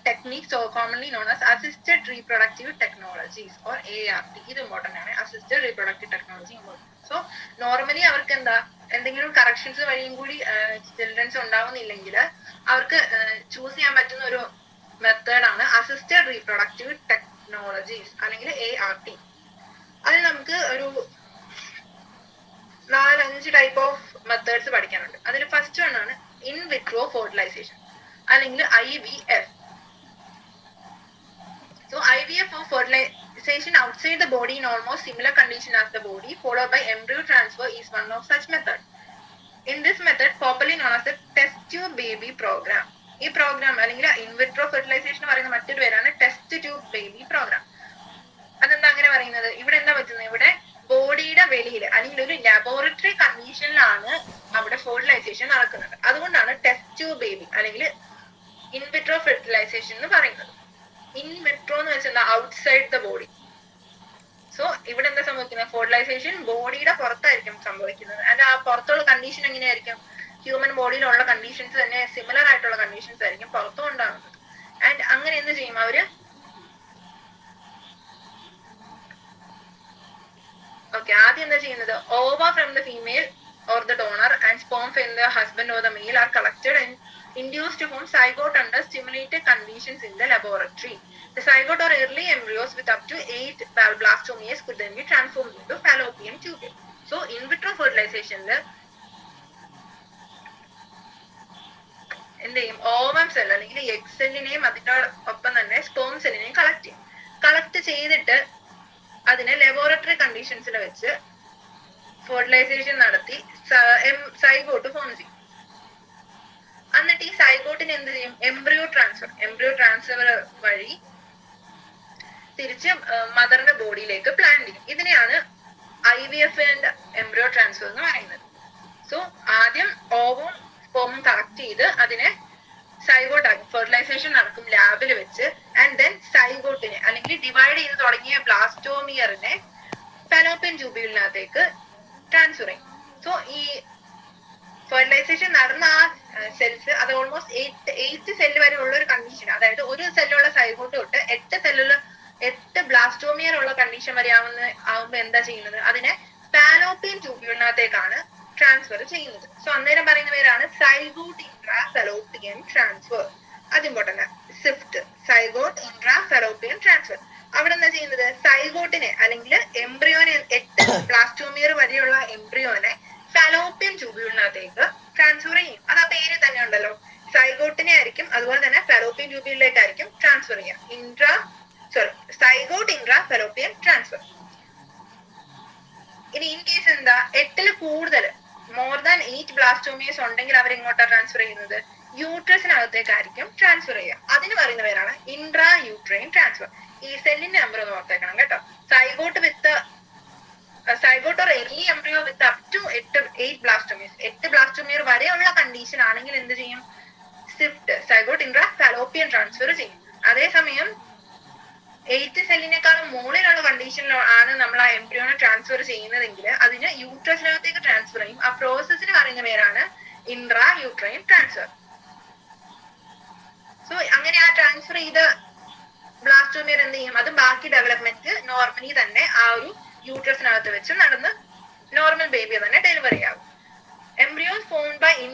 techniques or commonly known as assisted reproductive technologies or ART. ഇത് important ആണ്. Assisted reproductive technology important. So normally അവർക്ക് എന്താ എന്തെങ്കിലും corrections വഴിയും കൂടി children's ഉണ്ടാവുന്നില്ലെങ്കിൽ അവർക്ക് choose ചെയ്യാൻ പറ്റുന്ന ഒരു മെത്തേഡാണ് അസിസ്റ്റഡ് റീപ്രൊഡക്റ്റീവ് ടെക്നോളജീസ് അല്ലെങ്കിൽ ART. അതിൽ നമുക്ക് ഒരു 4-5 ടൈപ്പ് ഓഫ് മെത്തേഡ്സ് പഠിക്കാനുണ്ട്. അതിൽ ഫസ്റ്റ് വൺ ആണ് ഇൻ വിട്രോ ഫെർട്ടിലൈസേഷൻ അല്ലെങ്കിൽ IVF. So IVF or fertilization outside the body in almost similar condition as the body followed by embryo transfer is one of such method. In this method popularly known as the test tube baby program. ഈ programme അല്ലെങ്കിൽ in vitro fertilisation പറയുന്ന മറ്റൊരു പേരാണ് test tube baby programme. അതെന്താ അങ്ങനെ പറയുന്നത്? ഇവിടെ എന്താ പറ്റുന്നത്? ഇവിടെ ബോഡിയുടെ വെളിയിൽ അല്ലെങ്കിൽ ഒരു ലബോറട്ടറി കണ്ടീഷനിലാണ് അവിടെ ഫെർട്ടിലൈസേഷൻ നടക്കുന്നത്. അതുകൊണ്ടാണ് ടെസ്റ്റ് ട്യൂബ് ബേബി അല്ലെങ്കിൽ ഇൻ വിട്രോ ഫെർട്ടിലൈസേഷൻ എന്ന് പറയുന്നത്. ഇൻ വിട്രോ എന്ന് വെച്ചാൽ ഔട്ട്സൈഡ് ദ ബോഡി. സോ ഇവിടെ എന്താ സംഭവിക്കുന്നത്? ഫെർട്ടിലൈസേഷൻ ബോഡിയുടെ പുറത്തായിരിക്കും സംഭവിക്കുന്നത്. ആൻഡ് ആ പുറത്തുള്ള കണ്ടീഷൻ എങ്ങനെയായിരിക്കും? ഹ്യൂമൻ ബോഡിയിലുള്ള കണ്ടീഷൻസ് തന്നെ സിമിലർ ആയിട്ടുള്ള കണ്ടീഷൻസ് ആയിരിക്കും പുറത്തും ഉണ്ടാകുന്നത്. ആൻഡ് അങ്ങനെ എന്ത് ചെയ്യും അവര്? ഓക്കെ, ആദ്യം എന്താ ചെയ്യുന്നത്? Ova from the female or the donor and sperm from the husband or the male are collected and induced to form zygote under stimulated conditions in the laboratory. The zygote or early embryos with up to 8 blastomeres could then be transformed into fallopian tubule. So in vitro fertilization എന്ത് ചെയ്യും? Ovum cell അല്ലെങ്കിൽ egg സെല്ലിനെയും അതിന്റെ ഒപ്പം തന്നെ sperm സെല്ലിനെയും collect ചെയ്തിട്ട് അതിനെ laboratory കണ്ടീഷൻസിൽ വെച്ച് fertilisation നടത്തി സൈഗോട്ട് ഫോം ചെയ്യും. എന്നിട്ട് ഈ സൈഗോട്ടിന് എന്ത് ചെയ്യും? എംബ്രിയോ ട്രാൻസ്ഫർ വഴി തിരിച്ച് മദറിന്റെ ബോഡിയിലേക്ക് പ്ലാന്റ് ചെയ്യും. ഇതിനെയാണ് IVF ആൻഡ് എംബ്രിയോ ട്രാൻസ്ഫർ എന്ന് പറയുന്നത്. സോ ആദ്യം ഓവും സ്പേമും കളക്ട് ചെയ്ത് അതിനെ സൈഗോട്ട് ആക്കും. ഫെർട്ടിലൈസേഷൻ നടക്കും ലാബിൽ വെച്ച്. ആൻഡ് ദെൻ സൈഗോട്ടിനെ അല്ലെങ്കിൽ ഡിവൈഡ് ചെയ്ത് തുടങ്ങിയ ബ്ലാസ്റ്റോമിയറിനെ ഫാലോപ്പിയൻ ട്യൂബ്യൂളിനകത്തേക്ക് ട്രാൻസ്ഫർ ചെയ്യും. സോ ഈ ഫെർട്ടിലൈസേഷൻ നടന്ന ആ സെൽസ് അത് ഓൾമോസ്റ്റ് 8 സെല്ല് വരെ ഉള്ള ഒരു കണ്ടീഷൻ, അതായത് ഒരു സെല്ലുള്ള സൈഗോട്ട് തൊട്ട് 8 ബ്ലാസ്റ്റോമിയർ ഉള്ള കണ്ടീഷൻ വരെ ആവുമ്പോൾ എന്താ ചെയ്യുന്നത്? അതിനെ ഫാലോപ്പിയൻ ട്യൂബ്യൂളിനകത്തേക്കാണ് ട്രാൻസ്ഫർ ചെയ്യുന്നത്. സോ അന്നേരം പറയുന്ന പേരാണ് സൈഗോട്ട് ഇൻട്രാ ഫാലോപ്പിയൻ ട്രാൻസ്ഫർ. അത് important. ZIFT zygote intra fallopian transfer. അവിടെ എന്താ ചെയ്യുന്നത്? സൈഗോട്ടിനെ അല്ലെങ്കിൽ എംബ്രിയോനെ 8 ബ്ലാസ്റ്റോമിയർ വരെയുള്ള എംബ്രിയോനെ ഫാലോപ്പിയൻ ട്യൂബ്യൂളിനകത്തേക്ക് ട്രാൻസ്ഫർ ചെയ്യും. അത് ആ പേര് തന്നെ ഉണ്ടല്ലോ, സൈഗോട്ടിനെ ആയിരിക്കും. അതുപോലെ തന്നെ ഫാലോപ്പിയൻ ട്യൂബ്യൂളിലേക്കായിരിക്കും ട്രാൻസ്ഫർ ചെയ്യുക. Zygote intra fallopian transfer. ഇനി ഇൻ കേസ് എന്താ 8 കൂടുതൽ മോർ ദാൻ 8 ബ്ലാസ്റ്റോമിയസ് ഉണ്ടെങ്കിൽ അവർ എങ്ങോട്ടാണ് ട്രാൻസ്ഫർ ചെയ്യുന്നത്? യൂട്രസിനകത്തേക്കായിരിക്കും ട്രാൻസ്ഫർ ചെയ്യുക. അതിന് പറയുന്ന പേരാണ് ഇൻട്രാ യൂട്രൈൻ ട്രാൻസ്ഫർ. ഈ സെല്ലിന്റെ നമ്പർ ഒന്ന് ഓർത്തേക്കണം കേട്ടോ. Zygote or early embryo with up to 8 blastomeres, 8 blastomere വരെയുള്ള കണ്ടീഷൻ ആണെങ്കിൽ എന്ത് ചെയ്യും? ZIFT zygote intra fallopian transfer ചെയ്യും. അതേസമയം 8 സെല്ലിനേക്കാളും മുകളിലുള്ള കണ്ടീഷനിലാണ് നമ്മൾ ആ എംബ്രിയോനെ ട്രാൻസ്ഫർ ചെയ്യുന്നതെങ്കിൽ അതിന് യൂട്രസിനകത്തേക്ക് ട്രാൻസ്ഫർ ചെയ്യും. ആ പ്രോസസ്സിന് പറയുന്ന പേരാണ് ഇൻട്രാ യൂട്രൈൻ ട്രാൻസ്ഫർ. സോ അങ്ങനെ ആ ട്രാൻസ്ഫർ ചെയ്ത ബ്ലാസ്റ്റോമിയർ എന്ത് ചെയ്യും? അത് ബാക്കി ഡെവലപ്മെന്റ് നോർമലി തന്നെ ആ ഒരു യൂട്രസിനകത്ത് വെച്ച് നടന്ന് നോർമൽ ബേബിയെ തന്നെ ഡെലിവറി ആകും. Embryos formed by in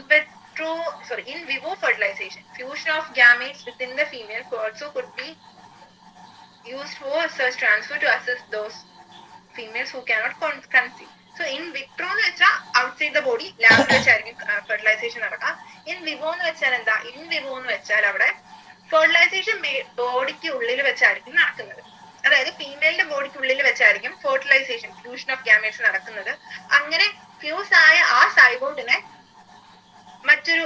vivo fertilization, fusion of gametes within the female also could be used for such transfer to assist those females who cannot conceive. So in vitro എന്ന് വെച്ചാൽ outside the body ലാബിൽ വെച്ചായിരിക്കും fertilisation നടക്കുക. In Vivo എന്ന് വെച്ചാൽ എന്താ? In Vivo എന്ന് വെച്ചാൽ അവിടെ ഫെർട്ടിലൈസേഷൻ ബോഡിക്ക് ഉള്ളിൽ വെച്ചായിരിക്കും നടക്കുന്നത്. അതായത് ഫീമെയിലിന്റെ ബോഡിക്ക് ഉള്ളിൽ വെച്ചായിരിക്കും ഫെർട്ടിലൈസേഷൻ ഫ്യൂഷൻ ഓഫ് ഗാമേറ്റ്സ് നടക്കുന്നത്. അങ്ങനെ ഫ്യൂസ് ആയ ആ സൈഗോട്ടിനെ മറ്റൊരു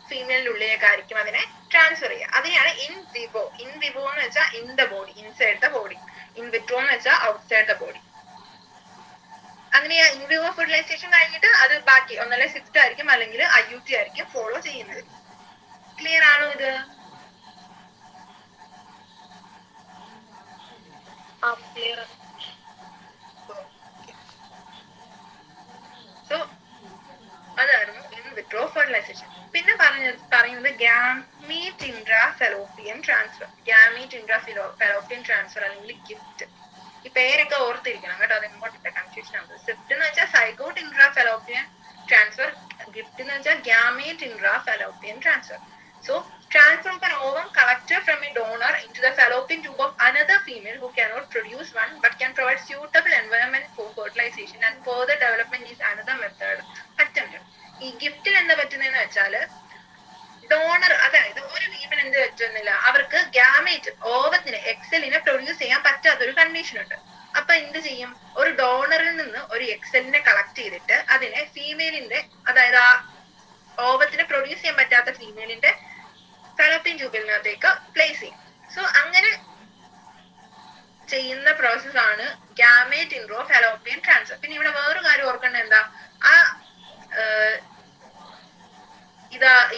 ഫീമെയിലിന്റെ ഉള്ളിലേക്കായിരിക്കും അതിനെ ട്രാൻസ്ഫർ ചെയ്യുക. അതിനെയാണ് ഇൻ വിവോ. ഇൻ വിവോ എന്ന് വെച്ചാൽ in the body, inside the body. In vitro എന്ന് വെച്ചാൽ ഔട്ട്സൈഡ് ദ ബോഡി. അങ്ങനെ ഇൻ വിവോ ഫെർട്ടിലൈസേഷൻ കഴിഞ്ഞിട്ട് അത് ബാക്കി ഒന്നല്ലേ സിഫ്റ്റ് ആയിരിക്കും അല്ലെങ്കിൽ IUT ആയിരിക്കും ഫോളോ ചെയ്യുന്നത്. ക്ലിയർ ആണോ ഇത്? സോ അതായിരുന്നു ഇൻ വിട്രോ ഫെർട്ടിലൈസേഷൻ. പിന്നെ പിന്നെ പറയുന്നത് gamete intra fallopian transfer. Gamete intra fallopian transfer അല്ലെങ്കിൽ ഗിഫ്റ്റ്. ഈ പേരൊക്കെ ഓർത്തിരിക്കണം കേട്ടോ, അത് ഇമ്പോർട്ടന്റ് കൺഫ്യൂഷൻ ആണ്. സിഫ്റ്റ് എന്ന് വെച്ചാൽ zygote intra fallopian transfer, gift എന്ന് വെച്ചാൽ gamete intra fallopian transfer. So transfer of an ovum collected from a donor into the fallopian tube of another female who cannot produce one but can provide suitable environment for fertilization and further development is another method attempted. ഈ ഗിഫ്റ്റിൽ എന്താ പറ്റുന്നതെന്ന് വെച്ചാൽ donor, അതായത് ഒരു female എന്ത് പറ്റുന്നില്ല, അവർക്ക് gamete ഓവത്തിന് എക്സലിനെ produce ചെയ്യാൻ പറ്റാത്തൊരു കണ്ടീഷൻ ഉണ്ട്. അപ്പൊ എന്ത് ചെയ്യും, ഒരു ഡോണറിൽ നിന്ന് ഒരു എക്സലിനെ കളക്ട് ചെയ്തിട്ട് അതിനെ ഫീമെയിലിന്റെ, അതായത് ആ ഓവത്തിന് പ്രൊഡ്യൂസ് ചെയ്യാൻ പറ്റാത്ത ഫീമെയിലിന്റെ ഫെലോപ്പിയൻ ട്യൂബിനകത്തേക്ക് പ്ലേസ് ചെയ്യും. സോ അങ്ങനെ ചെയ്യുന്ന പ്രോസസ് ആണ് ഗാമേറ്റ് ഇൻട്രോ ഫെലോപ്പിയൻ ട്രാൻസ്ഫർ. പിന്നെ ഇവിടെ വേറൊരു കാര്യം ഓർക്കേണ്ടത് എന്താ,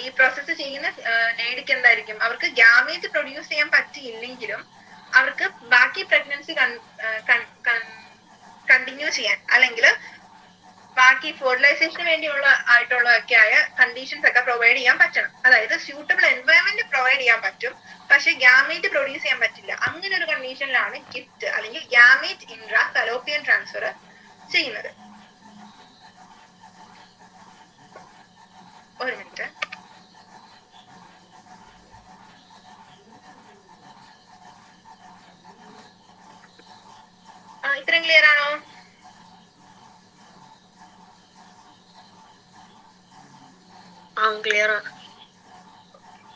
ഈ പ്രോസസ്സ് ചെയ്യുന്ന ലേഡിക്ക് എന്തായിരിക്കും, അവർക്ക് ഗാമേറ്റ് പ്രൊഡ്യൂസ് ചെയ്യാൻ പറ്റിയില്ലെങ്കിലും അവർക്ക് ബാക്കി പ്രഗ്നൻസി കണ്ടിന്യൂ ചെയ്യാൻ, അല്ലെങ്കിൽ ബാക്കി ഫെർട്ടിലൈസേഷന് വേണ്ടിയുള്ള ആയിട്ടുള്ളതൊക്കെ ആയ കണ്ടീഷൻസ് ഒക്കെ പ്രൊവൈഡ് ചെയ്യാൻ പറ്റണം. അതായത് സ്യൂട്ടബിൾ എൻവയോൺമെന്റ് പ്രൊവൈഡ് ചെയ്യാൻ പറ്റും, പക്ഷെ ഗാമേറ്റ് പ്രൊഡ്യൂസ് ചെയ്യാൻ പറ്റില്ല. അങ്ങനെ ഒരു കണ്ടീഷനിലാണ് ഗിഫ്റ്റ് അല്ലെങ്കിൽ ഗാമേറ്റ് ഇൻട്രാ ഫെലോപ്പിയൻ ട്രാൻസ്ഫർ ചെയ്യുന്നത്. ഒരു മിനിറ്റ്. ഇത്രയും ക്ലിയർ ആണോ? ക്ലിയർ ആണ്.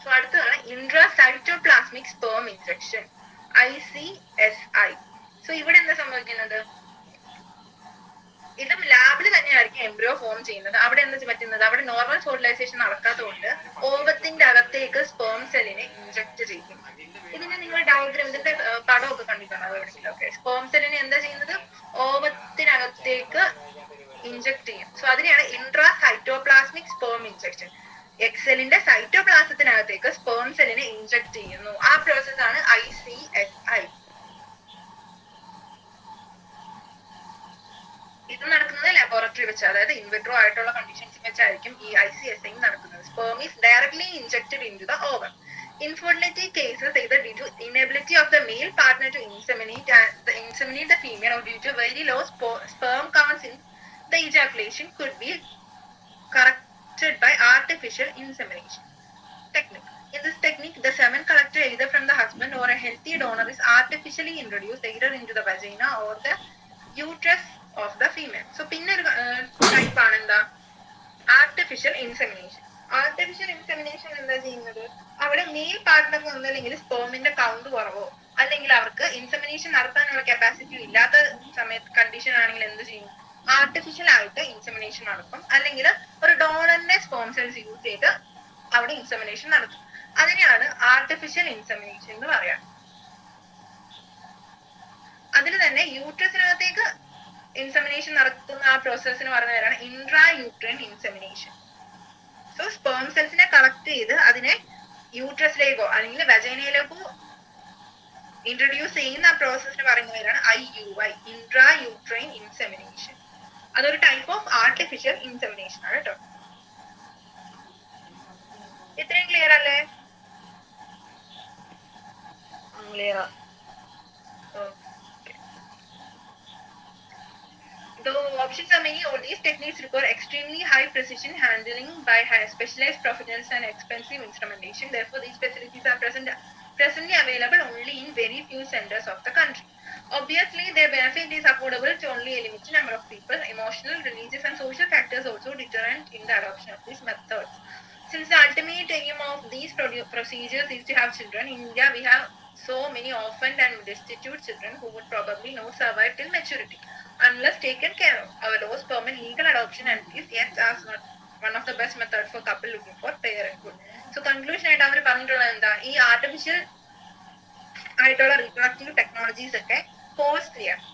സോ അടുത്തതാണ് intracytoplasmic sperm infection, ICSI. So ഇവിടെ എന്താ സംഭവിക്കുന്നത്, ഇതും ലാബിൽ തന്നെയായിരിക്കും എംബ്രിയോ ഫോം ചെയ്യുന്നത്. അവിടെ എന്താ പറ്റുന്നത്, അവിടെ നോർമൽ ഫെർട്ടിലൈസേഷൻ നടക്കാത്തതുകൊണ്ട് ഓവത്തിന്റെ അകത്തേക്ക് സ്പേം സെല്ലിനെ ഇൻജെക്ട് ചെയ്യും. ഇതിന്റെ നിങ്ങൾ ഡയഗ്രാം, ഇതിന്റെ പടമൊക്കെ കണ്ടിട്ടുണ്ടോ എവിടെയെങ്കിലൊക്കെ? സ്പേം സെല്ലിനെ എന്താ ചെയ്യുന്നത്, ഓവത്തിനകത്തേക്ക് ഇൻജെക്ട് ചെയ്യും. സോ അതിനെയാണ് ഇൻട്രാസൈറ്റോപ്ലാസ്മിക് സ്പേം ഇൻജെക്ഷൻ. എക്സെലിന്റെ സൈറ്റോപ്ലാസത്തിനകത്തേക്ക് സ്പേം സെല്ലിനെ ഇൻജെക്ട് ചെയ്യുന്നു. ആ പ്രോസസ് ആണ് ICSI. ഇത് നടക്കുന്നത് ലബോറട്ടറി വെച്ച്, അതായത് ഇൻവിട്രോ ആയിട്ടുള്ള കണ്ടീഷൻസ് വെച്ചായിരിക്കും ഈ ICSI നടക്കുന്നത്. Sperm is directly injected into the ovum. Infertility cases either due to inability of the male partner to inseminate the female or due to very low sperm counts in the ejaculation could be corrected by artificial insemination technique. In this technique, the semen collected either from the husband or a healthy donor is artificially introduced either into the vagina or the uterus of the female. So pinna type ആണ് എന്താ, artificial insemination. Artificial insemination എന്താ ചെയ്യുന്നത്, അവിടെ mail പാർട്ട്ണർക്ക് ഒന്നല്ലെങ്കിൽ സ്പേമിന്റെ count കുറവോ അല്ലെങ്കിൽ അവർക്ക് insemination നടത്താനുള്ള കപ്പാസിറ്റി ഇല്ലാത്ത സമയത്ത് കണ്ടീഷൻ ആണെങ്കിൽ എന്ത് ചെയ്യും, ആർട്ടിഫിഷ്യൽ ആയിട്ട് ഇൻസെമിനേഷൻ നടക്കും. അല്ലെങ്കിൽ ഒരു ഡോണറിന്റെ സ്പേം സെൽസ് യൂസ് ചെയ്ത് അവിടെ ഇൻസെമിനേഷൻ നടത്തും. അതിനെയാണ് ആർട്ടിഫിഷ്യൽ ഇൻസെമിനേഷൻ എന്ന് പറയാം. അതിൽ തന്നെ യൂട്രസിനകത്തേക്ക് ഇൻസെമിനേഷൻ നടത്തുന്ന ആ പ്രോസസ്സിന് പറഞ്ഞ പേരാണ് intrauterine insemination. So sperm സെൽസിനെ കളക്ട് ചെയ്ത് അതിനെ യൂട്രസിലേക്കോ അല്ലെങ്കിൽ വജൈനയിലേക്കോ ഇൻട്രൊഡ്യൂസ് ചെയ്യുന്ന ആ പ്രോസസ്സിന് പറയുന്ന പേരാണ് IUI, ഇൻട്രാ യൂട്രൈൻ ഇൻസെമിനേഷൻ. അതൊരു ടൈപ്പ് ഓഫ് ആർട്ടിഫിഷ്യൽ ഇൻസെമിനേഷൻ ആണ് കേട്ടോ. ഇത്രയും ക്ലിയർ അല്ലേ? Clear. Though options are many, all these techniques require extremely high precision handling by specialized professionals and expensive instrumentation. Therefore, these facilities are presently available only in very few centers of the country. Obviously, their benefit is affordable to only a limited number of people. Emotional, religious, and social factors also deterrent in the adoption of these methods. Since the ultimate aim of these procedures is to have children, in India we have so many orphaned and destitute children who would probably not survive till maturity unless taken care of. Our laws permit legal adoption and is yet as one of the best methods for couple looking for parenthood. So conclusion ആയിട്ട് അവർ പറഞ്ഞിട്ടുള്ളത് എന്താ, ഈ artificial ആയിട്ടുള്ള reproductive technologies ഒക്കെ കോസ്റ്റ്ലിയാണ്.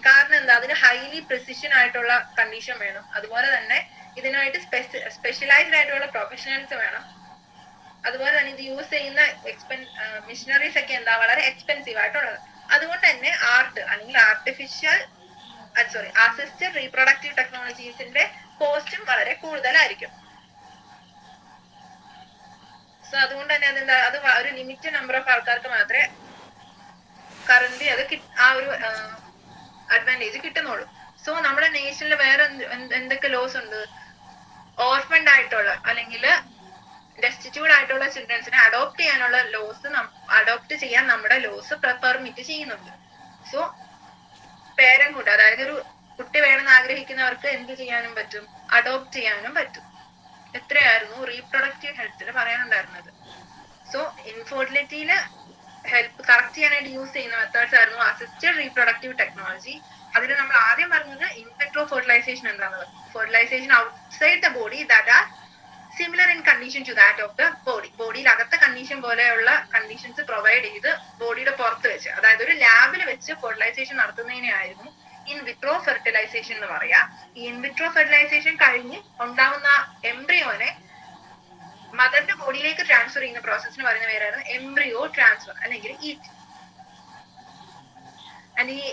കാരണം എന്താ, അതിന് highly precision ആയിട്ടുള്ള കണ്ടീഷൻ വേണം. അതുപോലെ തന്നെ ഇതിനായിട്ട് സ്പെഷ്യലൈസ്ഡ് ആയിട്ടുള്ള പ്രൊഫഷണൽസ് വേണം. അതുപോലെ തന്നെ ഇത് യൂസ് ചെയ്യുന്ന മെഷീനറീസ് ഒക്കെ എന്താ വളരെ എക്സ്പെൻസീവ് ആയിട്ടുള്ളത്. അതുകൊണ്ട് തന്നെ അല്ലെങ്കിൽ അസിസ്റ്റഡ് റീപ്രൊഡക്റ്റീവ് ടെക്നോളജീസിന്റെ കോസ്റ്റും വളരെ കൂടുതലായിരിക്കും. സോ അതുകൊണ്ട് തന്നെ അത് ഒരു ലിമിറ്റഡ് നമ്പർ ഓഫ് ആൾക്കാർക്ക് മാത്രമേ കറന്റ് അത് ആ ഒരു അഡ്വാൻറ്റേജ് കിട്ടുന്നുള്ളൂ. സോ നമ്മുടെ നേഷനിൽ വേറെ എന്തൊക്കെ ലോസ് ഉണ്ട്? ഓർഫൻഡ് ആയിട്ടുള്ള അല്ലെങ്കിൽ ഡെസ്റ്റിറ്റ്യൂഡ് ആയിട്ടുള്ള ചിൽഡ്രൻസിനെ അഡോപ്റ്റ് ചെയ്യാനുള്ള അഡോപ്റ്റ് ചെയ്യാൻ നമ്മുടെ ലോസ് പെർമിറ്റ് ചെയ്യുന്നുണ്ട്. സോ പേരൻഹുഡ്, അതായത് ഒരു കുട്ടി വേണമെന്ന് ആഗ്രഹിക്കുന്നവർക്ക് എന്ത് ചെയ്യാനും പറ്റും? അഡോപ്റ്റ് ചെയ്യാനും പറ്റും. എത്രയായിരുന്നു റീപ്രൊഡക്റ്റീവ് ഹെൽത്തിൽ പറയാനുണ്ടായിരുന്നത്? സോ ഇൻഫെർട്ടിലിറ്റിയില് ഹെൽപ്പ് കറക്റ്റ് ചെയ്യാനായിട്ട് യൂസ് ചെയ്യുന്ന മെത്തേഡ്സ് ആയിരുന്നു അസിസ്റ്റഡ് റീപ്രൊഡക്റ്റീവ് ടെക്നോളജി. അതിൽ നമ്മൾ ആദ്യം പറഞ്ഞത് ഇൻവെട്രോ ഫെർട്ടിലൈസേഷൻ എന്താണെന്ന്. Fertilisation outside the body that are similar in condition to that of the body. ബോഡിയിൽ അകത്തെ കണ്ടീഷൻ പോലെയുള്ള കണ്ടീഷൻസ് പ്രൊവൈഡ് ചെയ്ത് ബോഡിയുടെ പുറത്ത് വെച്ച്, അതായത് ഒരു ലാബിൽ വെച്ച് ഫെർട്ടിലൈസേഷൻ നടത്തുന്നതിനായിരുന്നു ഇൻ വിട്രോ ഫെർട്ടിലൈസേഷൻ എന്ന് പറയാ. ഈ ഇൻ വിട്രോ ഫെർട്ടിലൈസേഷൻ കഴിഞ്ഞ് ഉണ്ടാവുന്ന എംബ്രിയോനെ മദറിന്റെ ബോഡിയിലേക്ക് ട്രാൻസ്ഫർ ചെയ്യുന്ന പ്രോസസ്സിന് പറയുന്ന പേരായിരുന്നു എംബ്രിയോ ട്രാൻസ്ഫർ അല്ലെങ്കിൽ ഈറ്റ്. ആൻഡ് ഈ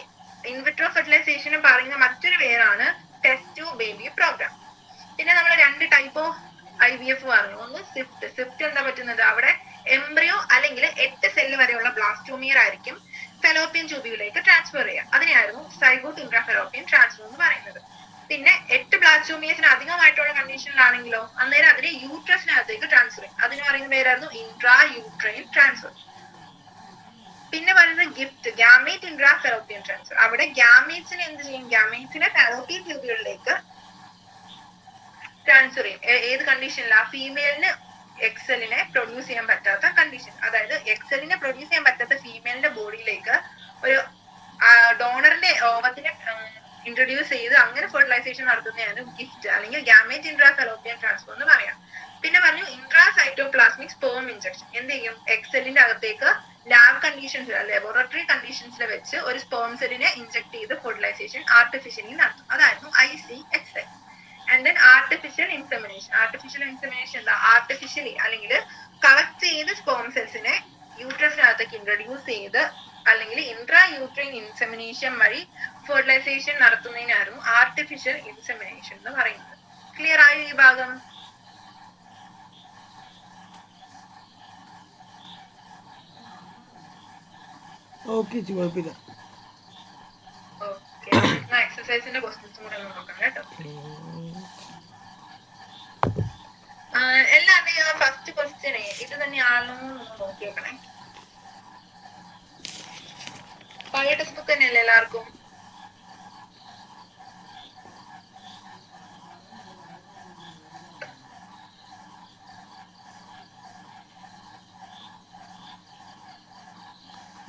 ഇൻവിട്രോ ഫെർട്ടിലൈസേഷന് പറയുന്ന മറ്റൊരു പേരാണ് ടെസ്റ്റ് ടു ബേബി പ്രോഗ്രാം. പിന്നെ നമ്മൾ 2 ടൈപ്പ് ഓഫ് IVF പറഞ്ഞു. ഒന്ന് സ്വിഫ്റ്റ് എന്താ പറ്റുന്നത്? അവിടെ എംബ്രിയോ അല്ലെങ്കിൽ 8 സെല്ല് വരെയുള്ള ബ്ലാസ്റ്റോമിയർ ആയിരിക്കും ഫെലോപ്പിയൻ ട്യൂബിലേക്ക് ട്രാൻസ്ഫർ ചെയ്യുക. അതിനെയായിരുന്നു സൈഗോട്ട് ഇൻട്രാഫെലോപ്പിയൻ ട്രാൻസ്ഫർ എന്ന് പറയുന്നത്. പിന്നെ 8 ബ്ലാസ്റ്റോമിയസിന് അധികമായിട്ടുള്ള കണ്ടീഷനിലാണെങ്കിലോ അന്നേരം അതിനെ യൂട്രസിനകത്തേക്ക് ട്രാൻസ്ഫർ ചെയ്യും. അതിന് പറയുന്ന പേരായിരുന്നു ഇൻട്രാ യൂട്രൈൻ ട്രാൻസ്ഫർ. പിന്നെ പറയുന്നത് ഗാമേറ്റ് ഇൻട്രാ ഫെലോപ്പിയൻ ട്രാൻസ്ഫർ. അവിടെ ഗാമേറ്റ്സിനെ എന്ത് ചെയ്യും? ഗാമേറ്റ്സിനെ ഫെലോപ്പിയൻ ട്യൂബുകളിലേക്ക് ട്രാൻസ്ഫർ ചെയ്യും. ഏത് കണ്ടീഷനിൽ? ആ ഫീമെയിലിന് എക്സലിനെ പ്രൊഡ്യൂസ് ചെയ്യാൻ പറ്റാത്ത കണ്ടീഷൻ, അതായത് എക്സലിനെ പ്രൊഡ്യൂസ് ചെയ്യാൻ പറ്റാത്ത ഫീമെയിലിന്റെ ബോഡിയിലേക്ക് ഒരു ഡോണറിന്റെ ഓവത്തിനെ ഇൻട്രൊഡ്യൂസ് ചെയ്ത് അങ്ങനെ ഫെർട്ടിലൈസേഷൻ നടത്തുന്നതാണ് ഗിഫ്റ്റ് അല്ലെങ്കിൽ ഗാമേറ്റ് ഇൻട്രാ ഫെലോപ്പിയൻ ട്രാൻസ്ഫർ എന്ന് പറയാം. പിന്നെ പറഞ്ഞു ഇൻട്രാ സൈറ്റോപ്ലാസ്മിക് സ്പേം ഇഞ്ചക്ഷൻ. എന്ത് ചെയ്യും? എക്സലിന്റെ അകത്തേക്ക് ലാബ് കണ്ടീഷൻസിൽ ലബോറട്ടറി കണ്ടീഷൻസിൽ വെച്ച് ഒരു സ്പേം സെല്ലിനെ ഇൻജക്ട് ചെയ്ത് ഫെർട്ടിലൈസേഷൻ ആർട്ടിഫിഷ്യലി നടത്തും. അതായിരുന്നു ICSI. And then artificial insemination. Artificial insemination എന്താ? ആർട്ടിഫിഷ്യലി അല്ലെങ്കിൽ കളക്ട് ചെയ്ത് സ്പേം സെൽസിനെ യൂട്രസിനകത്തേക്ക് ഇൻട്രൊഡ്യൂസ് ചെയ്ത് അല്ലെങ്കിൽ ഇൻട്രാ യൂട്രൈൻ ഇൻസെമിനേഷൻ വഴി ഫെർട്ടിലൈസേഷൻ നടത്തുന്നതിനായിരുന്നു ആർട്ടിഫിഷ്യൽ ഇൻസെമിനേഷൻ എന്ന് പറയുന്നത്. ക്ലിയർ ആയ ഈ ഭാഗം? ഓക്കെ, കുഴപ്പമില്ല. ഓക്കെ, എക്സസൈസിന്റെ ക്വസ്റ്റ്യൻസും കൂടെ നോക്കാം കേട്ടോ. എല്ലാവരുടെയും ഫസ്റ്റ് ക്വസ്റ്റ്യനെ ഇത് തന്നെയാണോ നോക്കി വെക്കണേ. പഴയ ടെക്സ്റ്റ് ബുക്ക് തന്നെയല്ലേ എല്ലാവർക്കും?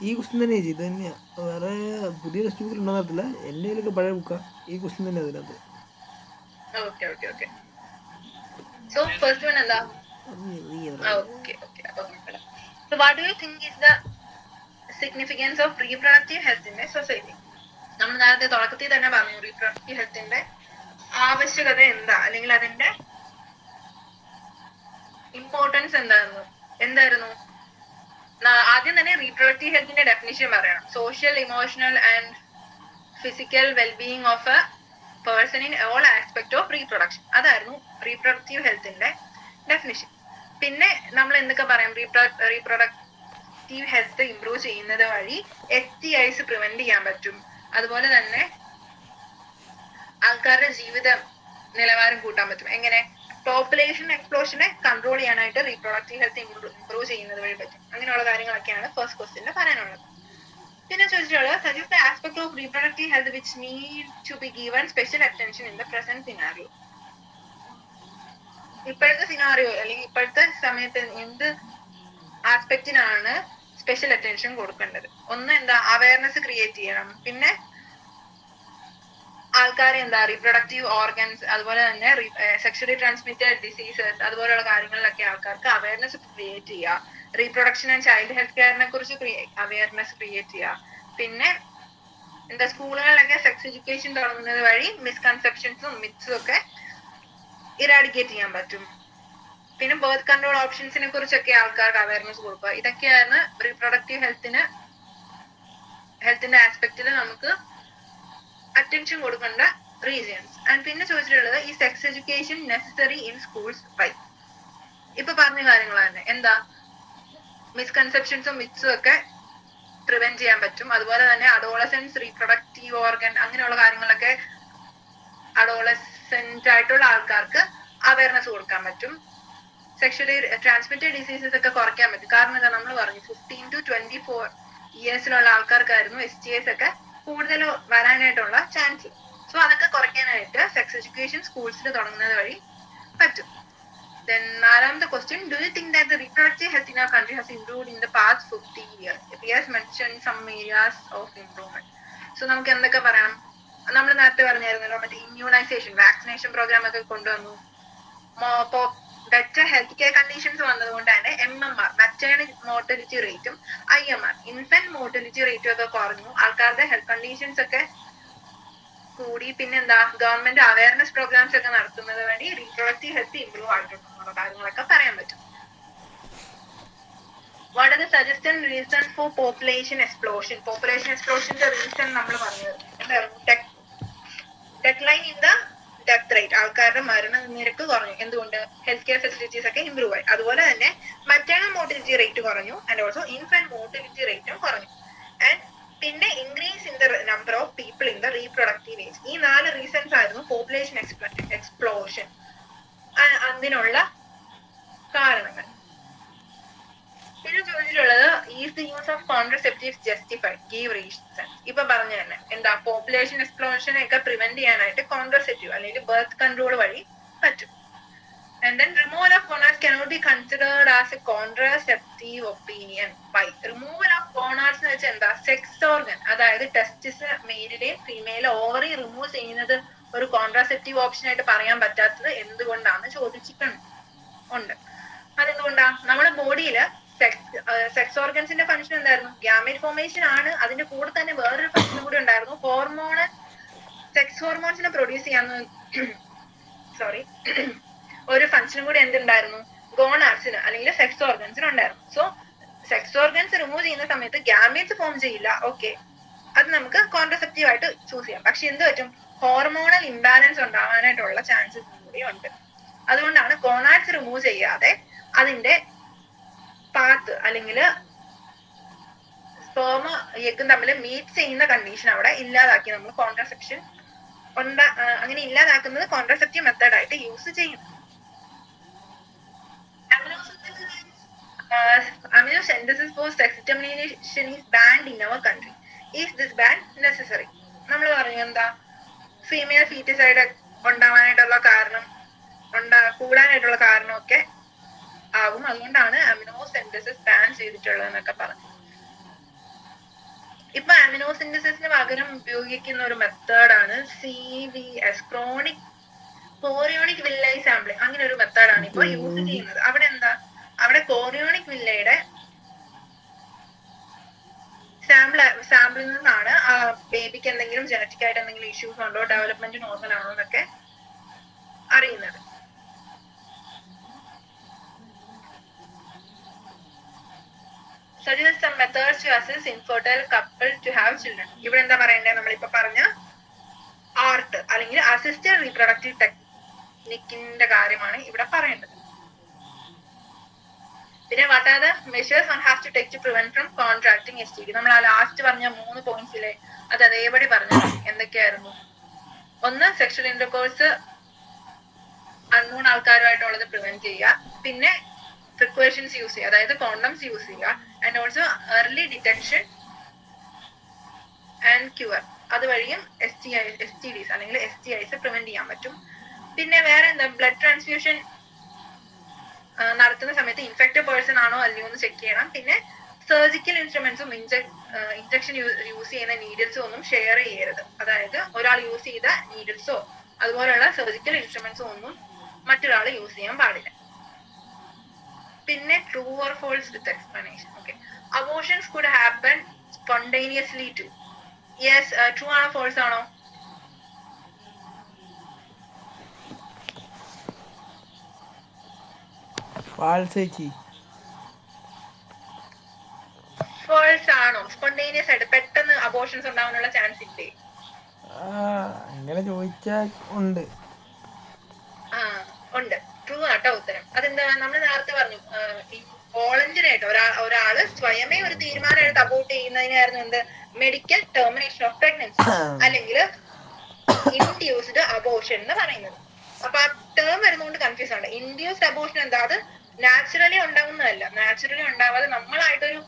ഈ ക്വസ്റ്റ്യൻ തന്നെ ചേച്ചി, ഇത് തന്നെയാ. വേറെ പുതിയ ടെക്സ്റ്റ് ബുക്കിൽ ഉണ്ടെന്നറിയത്തില്ല. എൻ്റെ കയ്യിലൊക്കെ പഴയ ബുക്കാ. ഈ ക്വസ്റ്റ്യൻ തന്നെ അതിനകത്ത്. ഓക്കെ. സോ ഫസ്റ്റ് വൺ എന്താ? Okay. So what do you think is the significance of reproductive health in a society? നമ്മൾ നേരത്തെ തുടക്കത്തിൽ തന്നെ പറഞ്ഞു റീപ്രൊഡക്റ്റീവ് ഹെൽത്തിന്റെ ആവശ്യകത എന്താ അല്ലെങ്കിൽ അതിന്റെ ഇമ്പോർട്ടൻസ് എന്തായിരുന്നു? ആദ്യം തന്നെ റീപ്രൊഡക്റ്റീവ് ഹെൽത്തിന്റെ ഡെഫിനിഷൻ പറയണം. Social, emotional and physical wellbeing of A person in all aspect of reproduction. അതായിരുന്നു റീപ്രൊഡക്റ്റീവ് ഹെൽത്തിന്റെ ഡെഫിനിഷൻ. പിന്നെ നമ്മൾ എന്തൊക്കെ പറയാം? റീപ്രൊഡക്റ്റീവ് ഹെൽത്ത് ഇംപ്രൂവ് ചെയ്യുന്നത് വഴി STIs പ്രിവെന്റ് ചെയ്യാൻ പറ്റും. അതുപോലെ തന്നെ ആൾക്കാരുടെ ജീവിത നിലവാരം കൂട്ടാൻ പറ്റും. എങ്ങനെ? പോപ്പുലേഷൻ എക്സ്പ്ലോഷനെ കൺട്രോൾ ചെയ്യാനായിട്ട് റീപ്രൊഡക്റ്റീവ് ഹെൽത്ത് ഇംപ്രൂവ് ചെയ്യുന്നത് വഴി പറ്റും. അങ്ങനെയുള്ള കാര്യങ്ങളൊക്കെയാണ് ഫസ്റ്റ് ക്വസ്റ്റ്യനിൽ പറയാനുള്ളത്. പിന്നെ ചോദിച്ചിട്ടുള്ളത് suggest the aspect of reproductive health which need to be given special attention in the present scenario. ഇപ്പോഴത്തെ സിനാറിയോ അല്ലെങ്കിൽ ഇപ്പോഴത്തെ സമയത്ത് എന്ത് ആസ്പെക്റ്റിനാണ് സ്പെഷ്യൽ അറ്റൻഷൻ കൊടുക്കേണ്ടത്? ഒന്ന് എന്താ? അവയർനെസ് ക്രിയേറ്റ് ചെയ്യണം. പിന്നെ ആൾക്കാരെ റീപ്രൊഡക്റ്റീവ് ഓർഗൻസ്, അതുപോലെ തന്നെ സെക്ഷലി ട്രാൻസ്മിറ്റഡ് ഡിസീസസ് അതുപോലെയുള്ള കാര്യങ്ങളിലൊക്കെ ആൾക്കാർക്ക് അവയർനെസ് ക്രിയേറ്റ് ചെയ്യുക. റീപ്രൊഡക്ഷൻ ആൻഡ് ചൈൽഡ് ഹെൽത്ത് കെയറിനെ കുറിച്ച് അവയർനെസ് ക്രിയേറ്റ് ചെയ്യുക. പിന്നെ സ്കൂളുകളിലൊക്കെ സെക്സ് എഡ്യൂക്കേഷൻ തുടങ്ങുന്നത് വഴി മിസ്കൺസെപ്ഷൻസും മിത്സും ഒക്കെ ഇറാഡിക്കേറ്റ് ചെയ്യാൻ പറ്റും. പിന്നെ ബർത്ത് കൺട്രോൾ ഓപ്ഷൻസിനെ കുറിച്ചൊക്കെ ആൾക്കാർക്ക് അവയർനെസ് കൊടുക്കുക. ഇതൊക്കെയാണ് റീപ്രൊഡക്റ്റീവ് ഹെൽത്തിന്റെ ആസ്പെക്റ്റിൽ നമുക്ക് അറ്റൻഷൻ കൊടുക്കേണ്ട റീജിയൻസ്. ആൻഡ് പിന്നെ ചോദിച്ചിട്ടുള്ളത് ഈ sex education necessary in schools why. ഇപ്പൊ പറഞ്ഞ കാര്യങ്ങൾ തന്നെ എന്താ മിസ്കൺസെപ്ഷൻസും മിത്സും ഒക്കെ പ്രിവെന്റ് ചെയ്യാൻ പറ്റും. അതുപോലെ തന്നെ അഡോളസെൻസ് റീപ്രൊഡക്റ്റീവ് ഓർഗൻ അങ്ങനെയുള്ള കാര്യങ്ങളൊക്കെ അഡോളസെന്റ് ആയിട്ടുള്ള ആൾക്കാർക്ക് അവയർനെസ് കൊടുക്കാൻ പറ്റും. സെക്ഷലി ട്രാൻസ്മിറ്റഡ് ഡിസീസസ് ഒക്കെ കുറയ്ക്കാൻ പറ്റും. കാരണം എന്താ നമ്മൾ പറഞ്ഞു 15 to 24 ഇയേഴ്സിലുള്ള ആൾക്കാർക്കായിരുന്നു STIs ഒക്കെ കൂടുതൽ വരാനായിട്ടുള്ള ചാൻസ്. സോ അതൊക്കെ കുറയ്ക്കാനായിട്ട് സെക്സ് എഡ്യൂക്കേഷൻ സ്കൂൾസിൽ തുടങ്ങുന്നത് വഴി പറ്റും. Then നാലാമത്തെ question, do you think that the reproductive health in our country has improved in the past 50 years? If yes, mention some areas of improvement. So നമുക്ക് എന്തൊക്കെ പറയാം? നമ്മൾ നേരത്തെ പറഞ്ഞായിരുന്നല്ലോ മറ്റേ ഇമ്മ്യൂണൈസേഷൻ വാക്സിനേഷൻ പ്രോഗ്രാം ഒക്കെ കൊണ്ടുവന്നു. ബെറ്റർ ഹെൽത്ത് കെയർ കണ്ടീഷൻസ് വന്നതുകൊണ്ട് തന്നെ MMR മെറ്റേണൽ മോർട്ടലിറ്റി റേറ്റും IMR ഇൻഫന്റ് മോർട്ടലിറ്റി റേറ്റും ഒക്കെ കുറഞ്ഞു. ആൾക്കാരുടെ ഹെൽത്ത് കണ്ടീഷൻസ് ഒക്കെ കൂടി. പിന്നെന്താ ഗവൺമെന്റ് അവയർനെസ് പ്രോഗ്രാംസ് ഒക്കെ നടത്തുന്നത് വഴി റീപ്രൊഡക്റ്റീവ് ഹെൽത്ത് ഇംപ്രൂവ് ആയിട്ടുള്ള കാര്യങ്ങളൊക്കെ പറയാൻ പറ്റും. What are the suggested reason for population explosion? Population എക്സ്പ്ലോഷന്റെ റീസൺ നമ്മൾ പറഞ്ഞത് എന്തായിരുന്നു? Decline in the death rate, ആൾക്കാരുടെ മരണ നിരക്ക് കുറഞ്ഞു. എന്തുകൊണ്ട്? ഹെൽത്ത് കെയർ ഫെസിലിറ്റീസ് ഒക്കെ ഇംപ്രൂവ് ആയി. അതുപോലെ തന്നെ മറ്റേണൽ മോർട്ടിലിറ്റി റേറ്റ് കുറഞ്ഞു ആൻഡ് ഓൾസോ ഇൻഫന്റ് മോർട്ടിലിറ്റി റേറ്റും കുറഞ്ഞു. ആൻഡ് പിന്നെ increase in the number of people in the reproductive age. ഈ 4 റീസൺസ് ആയിരുന്നു പോപ്പുലേഷൻ എക്സ്പ്ലോഷൻ അതിനുള്ള കാരണങ്ങൾ. പിന്നെ ചോദിച്ചിട്ടുള്ളത് is the use of contraceptives justified? Give reasons. ഇപ്പൊ പറഞ്ഞു തന്നെ എന്താ പോപ്പുലേഷൻ എക്സ്പ്ലോഷനെ ഒക്കെ പ്രിവെന്റ് ചെയ്യാനായിട്ട് കോൺട്രസെപ്റ്റീവ് അല്ലെങ്കിൽ ബർത്ത് കൺട്രോൾ വഴി പറ്റും. And then removal of gonads cannot be considered as a contraceptive opinion. Why? Removal of gonads എന്ന് വെച്ചാൽ എന്താ? സെക്സ് ഓർഗൻ, അതായത് ടെസ്റ്റിസ് മെയിലിലെയും ഫീമെയിലെ ഓവറി റിമൂവ് ചെയ്യുന്നത് ഒരു കോൺട്രാസെപ്റ്റീവ് ഓപ്ഷൻ ആയിട്ട് പറയാൻ പറ്റാത്തത് എന്തുകൊണ്ടാണ് ചോദിച്ചിട്ടുണ്ട്. അതെന്തുകൊണ്ടാ? നമ്മുടെ ബോഡിയില് സെക്സ് ഓർഗൻസിന്റെ ഫംഗ്ഷൻ എന്തായിരുന്നു? ഗ്യാമേറ്റ് ഫോർമേഷൻ ആണ്. അതിന്റെ കൂടെ തന്നെ വേറൊരു ഫംഗ്ഷൻ കൂടി ഉണ്ടായിരുന്നു. ഹോർമോണ് സെക്സ് ഹോർമോൺസിനെ പ്രൊഡ്യൂസ് ചെയ്യാന്ന് ഒരു ഫംഗ്ഷനും കൂടി എന്തുണ്ടായിരുന്നു? ഗോണാഡ്സിന് അല്ലെങ്കിൽ സെക്സ് ഓർഗൻസിന് ഉണ്ടായിരുന്നു. സോ സെക്സ് ഓർഗൻസ് റിമൂവ് ചെയ്യുന്ന സമയത്ത് ഗ്യാമേറ്റ്സ് ഫോം ചെയ്യില്ല. ഓക്കെ, അത് നമുക്ക് കോൺട്രസെപ്റ്റീവ് ആയിട്ട് ചൂസ് ചെയ്യാം. പക്ഷെ എന്ത് പറ്റും? ഹോർമോണൽ ഇംബാലൻസ് ഉണ്ടാവാനായിട്ടുള്ള ചാൻസസ് കൂടി ഉണ്ട്. അതുകൊണ്ടാണ് ഗോണാഡ്സ് റിമൂവ് ചെയ്യാതെ അതിന്റെ പാത്ത് അല്ലെങ്കിൽ സ്പേമ എഗ്ഗും തമ്മിൽ മീറ്റ് ചെയ്യുന്ന കണ്ടീഷൻ അവിടെ ഇല്ലാതാക്കി നമ്മൾ കോൺട്രസെപ്ഷൻ അങ്ങനെ ഇല്ലാതാക്കുന്നത് കോൺട്രസെപ്റ്റീവ് മെത്തേഡ് ആയിട്ട് യൂസ് ചെയ്യും. Amniocentesis for sex determination is banned in our country. Is this ban necessary? നമ്മൾ പറഞ്ഞു എന്താ ഫീമെയിൽ ഫീറ്റിസൈഡ് ഉണ്ടാവാനായിട്ടുള്ള കാരണം കൂടാനായിട്ടുള്ള കാരണമൊക്കെ ആവും. അതുകൊണ്ടാണ് അമിനോസെന്റസിസ് ബാൻ ചെയ്തിട്ടുള്ളത് എന്നൊക്കെ പറഞ്ഞു. ഇപ്പൊ അമിനോസിന്തസിന് പകരം ഉപയോഗിക്കുന്ന ഒരു മെത്തേഡാണ് CVS, കോറിയോണിക് വില്ലൈ സാമ്പിളിംഗ്. അങ്ങനെ ഒരു മെത്തേഡാണ് ഇപ്പൊ യൂസ് ചെയ്യുന്നത്. അവിടെ എന്താ? അവിടെ കോറിയോണിക് വില്ലയുടെ സാമ്പിളിൽ നിന്നാണ് ആ ബേബിക്ക് എന്തെങ്കിലും ജനറ്റിക് ആയിട്ട് എന്തെങ്കിലും ഇഷ്യൂസ് ഉണ്ടോ, ഡെവലപ്മെന്റ് നോർമൽ ആണോ എന്നൊക്കെ അറിയുന്നത്. Suggest some methods to assist infertile couple to have children. ഇവിടെ എന്താ പറയണ്ടേ? നമ്മളിപ്പോ പറഞ്ഞ ആർട്ട് അല്ലെങ്കിൽ അസിസ്റ്റഡ് റീപ്രൊഡക്റ്റീവ് ടെക്നിക്കിന്റെ കാര്യമാണ് ഇവിടെ പറയേണ്ടത്. പിന്നെ what are the measures one has to take to prevent from contracting STD? നമ്മൾ ആ ലാസ്റ്റ് പറഞ്ഞ 3 പോയിന്റ്സിലെ അത് അതേപടി പറഞ്ഞു. എന്തൊക്കെയായിരുന്നു? ഒന്ന്, സെക്ഷൽ ഇന്റർകോഴ്സ് അൺനോൺ ആൾക്കാരുമായിട്ടുള്ളത് പ്രിവെന്റ് ചെയ്യുക. പിന്നെ പ്രിക്കോഷൻസ് യൂസ് ചെയ്യുക, അതായത് കോണ്ടംസ് യൂസ് ചെയ്യുക. And also early detection and cure, അതുവഴിയും STDs അല്ലെങ്കിൽ STIs പ്രിവെന്റ് ചെയ്യാൻ പറ്റും. പിന്നെ വേറെ എന്താ? ബ്ലഡ് ട്രാൻസ്ഫ്യൂഷൻ നടത്തുന്ന സമയത്ത് ഇൻഫെക്റ്റഡ് പേഴ്സൺ ആണോ അല്ലയോ എന്ന് ചെക്ക് ചെയ്യണം. പിന്നെ സർജിക്കൽ ഇൻസ്ട്രുമെന്റ്സും ഇഞ്ചക്ഷൻ യൂസ് ചെയ്യുന്ന നീഡിൽസും ഒന്നും ഷെയർ ചെയ്യരുത്. അതായത് ഒരാൾ യൂസ് ചെയ്ത നീഡിൽസോ അതുപോലെയുള്ള സർജിക്കൽ ഇൻസ്ട്രുമെന്റ്സോ ഒന്നും മറ്റൊരാൾ യൂസ് ചെയ്യാൻ പാടില്ല. പിന്നെ true or false with explanation. Okay, abortions could happen spontaneously too. Yes, true ആണോ ഫോൾസ് ആണോ? ഫോൾസ് ആണോ? സ്പോണ്ടേനിയസ് ആയിട്ട് പെട്ടെന്ന് അബോർഷൻസ് ഉണ്ടാവാനുള്ള ചാൻസ് ഇല്ലേ? അങ്ങനെ ചോദിച്ചാൽ ഉണ്ട്. ഉണ്ട്. ട്രൂ ആട്ടോ ഉത്തരം. അതെന്താ, നമ്മൾ നേരത്തെ പറഞ്ഞു വോളണ്ടറി ആയിട്ട് ഒരാള് സ്വയമേ ഒരു തീരുമാനം എടുത്ത് അബോർട്ട് ചെയ്യുന്നതിനായിരുന്നു എന്ത് മെഡിക്കൽ ടെർമിനേഷൻ ഓഫ് പ്രഗ്നൻസി അല്ലെങ്കിൽ ഇൻഡ്യൂസ്ഡ് അബോർഷൻ എന്ന് പറയുന്നത്. അപ്പൊ ആ ടേം വരുന്നതുകൊണ്ട് കൺഫ്യൂസ് ആണ്. ഇൻഡ്യൂസ്ഡ് അബോർഷൻ എന്താ, അത് നാച്ചുറലി ഉണ്ടാവുന്നതല്ല. നാച്ചുറലി ഉണ്ടാവാതെ നമ്മളായിട്ടൊരു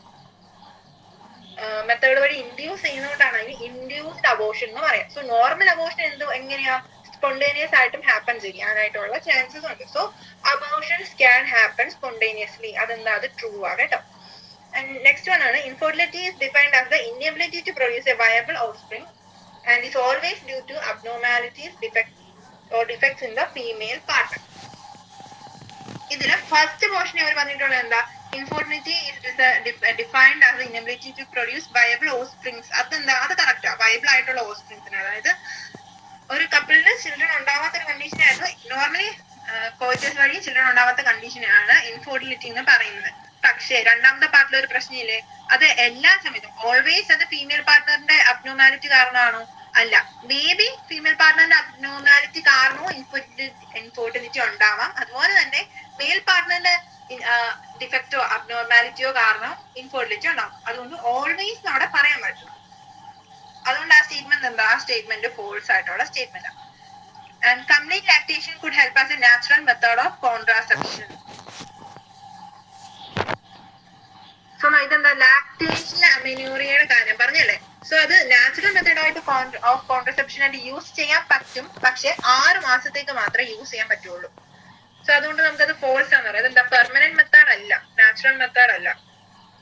മെത്തേഡ് വഴി ഇൻഡ്യൂസ് ചെയ്യുന്നതുകൊണ്ടാണ് അതിന് ഇൻഡ്യൂസ്ഡ് അബോർഷൻ എന്ന് പറയാം. സോ നോർമൽ അബോർഷൻ എങ്ങനെയാ സ്പോണ്ടേനിയസ് ആയിട്ടും ഹാപ്പൻ ചെയ്യാനായിട്ടുള്ള ചാൻസസ് ഉണ്ട്. So abortions can happen spontaneously. അതെന്താ, അത് ട്രൂ ആണ് കേട്ടോ. ആൻഡ് നെക്സ്റ്റ് വൺ ആണ് infertility is defined as the inability to produce a viable offspring and is always due to abnormalities defects in the female partner. ഇതില് first portion അവർ പറഞ്ഞിട്ടുള്ളത് എന്താ, infertility is defined as the inability to produce viable offsprings. അതെന്താ, അത് correct. Viable ആയിട്ടുള്ള ഓഫ്സ്പ്രിങ്സിന്, അതായത് ഒരു കപ്പിളിന് children ഉണ്ടാവാത്ത ഒരു കണ്ടീഷനായിരുന്നു നോർമലി കോയിറ്റസ് വഴി ചിൽഡ്രൻ ഉണ്ടാവാത്ത കണ്ടീഷനാണ് ഇൻഫെർട്ടിലിറ്റി എന്ന് പറയുന്നത്. പക്ഷേ രണ്ടാമത്തെ പാർട്ടിൽ ഒരു പ്രശ്നമില്ലേ, അത് എല്ലാ സമയത്തും ഓൾവേസ് അത് ഫീമെയിൽ പാർട്ട്ണറിന്റെ അബ്നോർമാലിറ്റി കാരണമാണോ? അല്ല. മേ ബി ഫീമെയിൽ പാർട്ട്ണറിന്റെ അബ്നോർമാലിറ്റി കാരണവും ഇൻഫെർട്ടിലിറ്റി ഉണ്ടാവാം. അതുപോലെ തന്നെ മെയിൽ പാർട്ട്ണറിന്റെ ഡിഫക്റ്റോ അബ്നോർമാലിറ്റിയോ കാരണം ഇൻഫെർട്ടിലിറ്റി ഉണ്ടാവും. അതുകൊണ്ട് ഓൾവേസ് അവിടെ പറയാൻ പറ്റും. അതുകൊണ്ട് ആ സ്റ്റേറ്റ്മെന്റ് എന്താ, ആ സ്റ്റേറ്റ്മെന്റ് ഫോൾസ് ആയിട്ടുള്ള സ്റ്റേറ്റ്മെന്റ് ആണ്. And complete lactation could help as A natural method of contraception. So ഇതെന്താ, ലാക്ടേഷനിലെ അമെനൂറിയയുടെ കാര്യം പറഞ്ഞല്ലേ. സോ അത് നാച്ചുറൽ മെത്തേഡ് ആയിട്ട് ഓഫ് കോൺട്രസെപ്ഷൻ ആയിട്ട് യൂസ് ചെയ്യാൻ പറ്റും, പക്ഷെ 6 മാസത്തേക്ക് മാത്രമേ യൂസ് ചെയ്യാൻ പറ്റുള്ളൂ. സോ അതുകൊണ്ട് നമുക്കത് ഫോൾസ് ആണെന്ന് പറയാം. അതെന്താ, പെർമനന്റ് മെത്തേഡ് അല്ല, നാച്ചുറൽ മെത്തേഡ് അല്ല.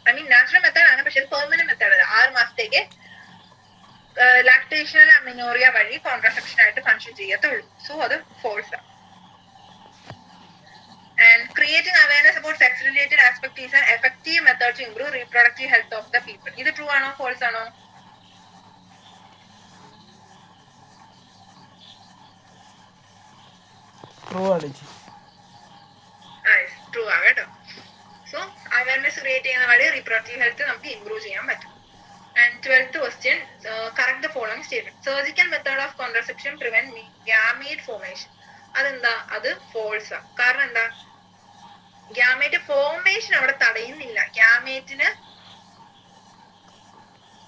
ഐ മീൻ നാച്ചുറൽ മെത്തേഡ് ആണ്, പക്ഷെ പെർമനന്റ് മെത്തേഡ് അല്ല. 6 മാസത്തേക്ക് ലാക്ടേഷണൽ അമിനോറിയ വഴി കോൺട്രാസെപ്ഷൻ ആയിട്ട് ഫങ്ഷൻ ചെയ്യത്തുള്ളൂ. സോ അത് ഫോൾസ് ആണ്. And creating awareness about sex-related aspect is an effective method to improve reproductive health of the people. ഇത് ട്രൂ ആണോ ഫോൾസ് ആണോ? ട്രൂ ആണ്. ട്രൂ ആണ് കേട്ടോ. സോ അവയർനെസ് ക്രിയേറ്റ് ചെയ്യുന്ന വഴി റീപ്രൊഡക്റ്റീവ് ഹെൽത്ത് നമുക്ക് ഇംപ്രൂവ് ചെയ്യാൻ പറ്റും. And 12th question, correct the following statement. Surgical method of contraception prevent gamete formation. അതെന്താ, അത് ഫോൾസ് ആണ്. കാരണം എന്താ, ഗ്യാമേറ്റ് ഫോർമേഷൻ അവിടെ തടയുന്നില്ല. ഗ്യാമേറ്റിന്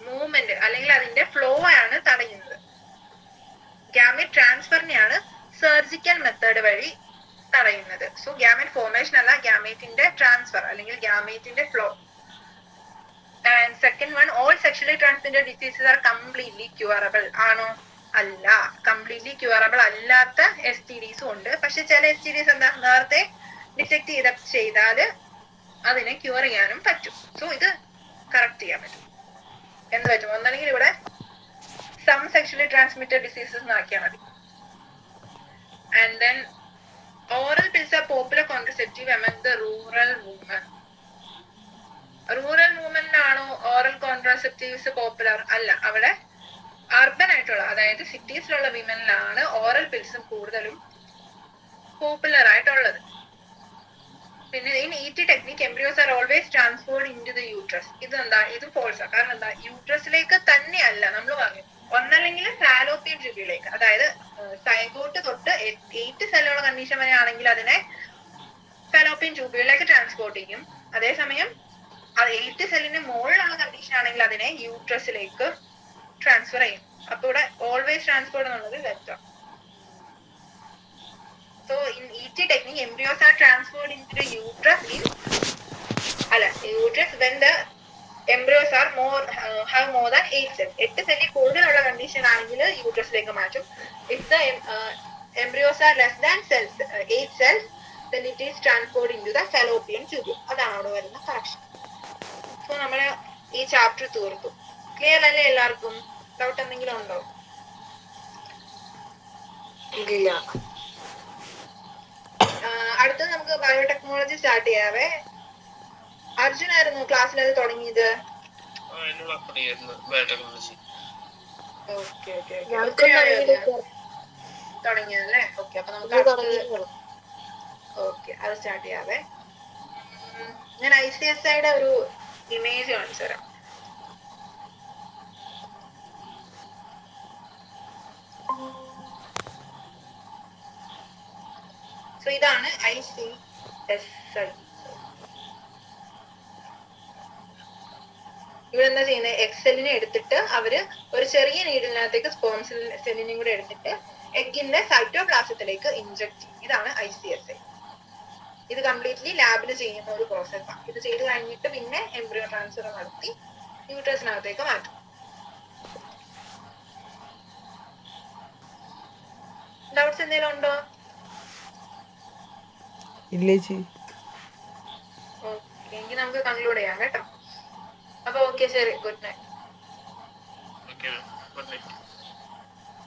മൂവ്മെന്റ് അല്ലെങ്കിൽ അതിന്റെ ഫ്ലോ ആണ് തടയുന്നത്. ഗ്യാമേറ്റ് ട്രാൻസ്ഫറിനെയാണ് സർജിക്കൽ മെത്തേഡ് വഴി തടയുന്നത്. സോ ഗ്യാമേറ്റ് ഫോർമേഷൻ അല്ല, ഗ്യാമേറ്റിന്റെ ട്രാൻസ്ഫർ അല്ലെങ്കിൽ ഗ്യാമേറ്റിന്റെ flow. And second one, all sexually transmitted diseases are completely curable. ആണോ? അല്ല. കംപ്ലീറ്റ്ലി ക്യൂറബിൾ അല്ലാത്ത STDs ഉണ്ട്. പക്ഷെ ചില STDs എന്താ, നേരത്തെ ഡിറ്റക്ട് ചെയ്താല് അതിനെ ക്യൂർ ചെയ്യാനും പറ്റും. സോ ഇത് കറക്റ്റ് ചെയ്യാൻ പറ്റും. എന്ത് പറ്റും, ഒന്നല്ലെങ്കിൽ ഇവിടെ സം സെക്ഷലി ട്രാൻസ്മിറ്റഡ് ഡിസീസസ് ആക്കിയാൽ മതി. And then oral pills are popular contraceptive among the rural women. Rural വുമനിലാണോ ഓറൽ കോൺട്രാസെപ്റ്റീവ്സ് പോപ്പുലർ? അല്ല. അവിടെ അർബൻ ആയിട്ടുള്ള, അതായത് സിറ്റീസിലുള്ള വിമനിലാണ് ഓറൽ പിൽസും കൂടുതലും പോപ്പുലർ ആയിട്ടുള്ളത്. പിന്നെ in ET technique embryos are always transferred into the uterus. ഇതെന്താ, ഇത് ഫോൾസ് ആണ്. കാരണം എന്താ, യൂട്രസിലേക്ക് തന്നെയല്ല. നമ്മൾ പറഞ്ഞു ഒന്നല്ലെങ്കിൽ ഫാലോപ്പിയൻ ട്യൂബിലേക്ക്, അതായത് സൈഗോട്ട് തൊട്ട് 8 സെല്ലുള്ള കണ്ടീഷൻ വരെ ആണെങ്കിൽ അതിനെ ഫാലോപ്പിയൻ ട്യൂബിലേക്ക് ട്രാൻസ്പോർട്ട് ചെയ്യും. അതേസമയം അത് 8 സെല്ലിന് മുകളിലുള്ള കണ്ടീഷൻ ആണെങ്കിൽ അതിനെ യൂട്രസിലേക്ക് ട്രാൻസ്ഫർ ചെയ്യും. അപ്പൊ ഇവിടെ ഓൾവേസ് ട്രാൻസ്ഫേർഡ് എന്നുള്ളത് തെറ്റാണ്. So in ET technique, embryos are transferred into the uterus when the embryos are have more than 8 cells. 8 സെല്ലിൽ കൂടുതലുള്ള കണ്ടീഷൻ ആണെങ്കിൽ യൂട്രസിലേക്ക് മാറ്റും. If the embryos are less than 8 cells, then it is transferred into the fallopian tube. അതാണ് അവിടെ വരുന്ന correction. So നമ്മള് ഈ chapter തീർത്തു. ക്ലിയർ അല്ലേ എല്ലാവർക്കും? ഡൗട്ട് എന്തെങ്കിലും ഉണ്ടോ? ഇല്ല. അടുത്തത് നമുക്ക് ബയോടെക്നോളജി സ്റ്റാർട്ട് ചെയ്യാവേ. അർജുൻ ആയിരുന്നു ക്ലാസ്സിൽ അത് തുടങ്ങിയത്. തുടങ്ങിയതല്ലേ? ഓക്കെ. അപ്പൊ നമുക്ക് ഓക്കെ അത് സ്റ്റാർട്ട് ചെയ്യാവേ. ഞാൻ ICSIയുടെ ഒരു ഇമേജ് കാണിച്ചു തരാം. സോ ഇതാണ് ICSI. ഇവിടെ എന്താ ചെയ്യുന്നത്, എക്സെല്ലിനെ എടുത്തിട്ട് അവര് ഒരു ചെറിയ നീഡിലിനകത്തേക്ക് സ്പേം സെല്ലിനെയും കൂടെ എടുത്തിട്ട് എഗിന്റെ സൈറ്റോപ്ലാസത്തിലേക്ക് ഇൻജെക്ട് ചെയ്യും. ഇതാണ് ICSI. ഇത് കംപ്ലീറ്റ്ലി ലാബിൽ ചെയ്യുന്ന ഒരു പ്രോസസ്സാണ്. ഇത് ചെയ്ത് കഴിഞ്ഞിട്ട് പിന്നെ എംബ്രിയോ ട്രാൻസ്ഫർ നടത്തി യൂട്രസിനകത്തേക്ക് മാറ്റും. ഡൗട്ട്സ് എന്തെങ്കിലും ഉണ്ടോ? ഇല്ലേച്ചി. ഓക്കെ, എങ്കിൽ നമുക്ക് കൺക്ലൂഡ് ചെയ്യാം കേട്ടോ. അപ്പൊ ഓക്കെ, ശരി, good night. Okay, good night.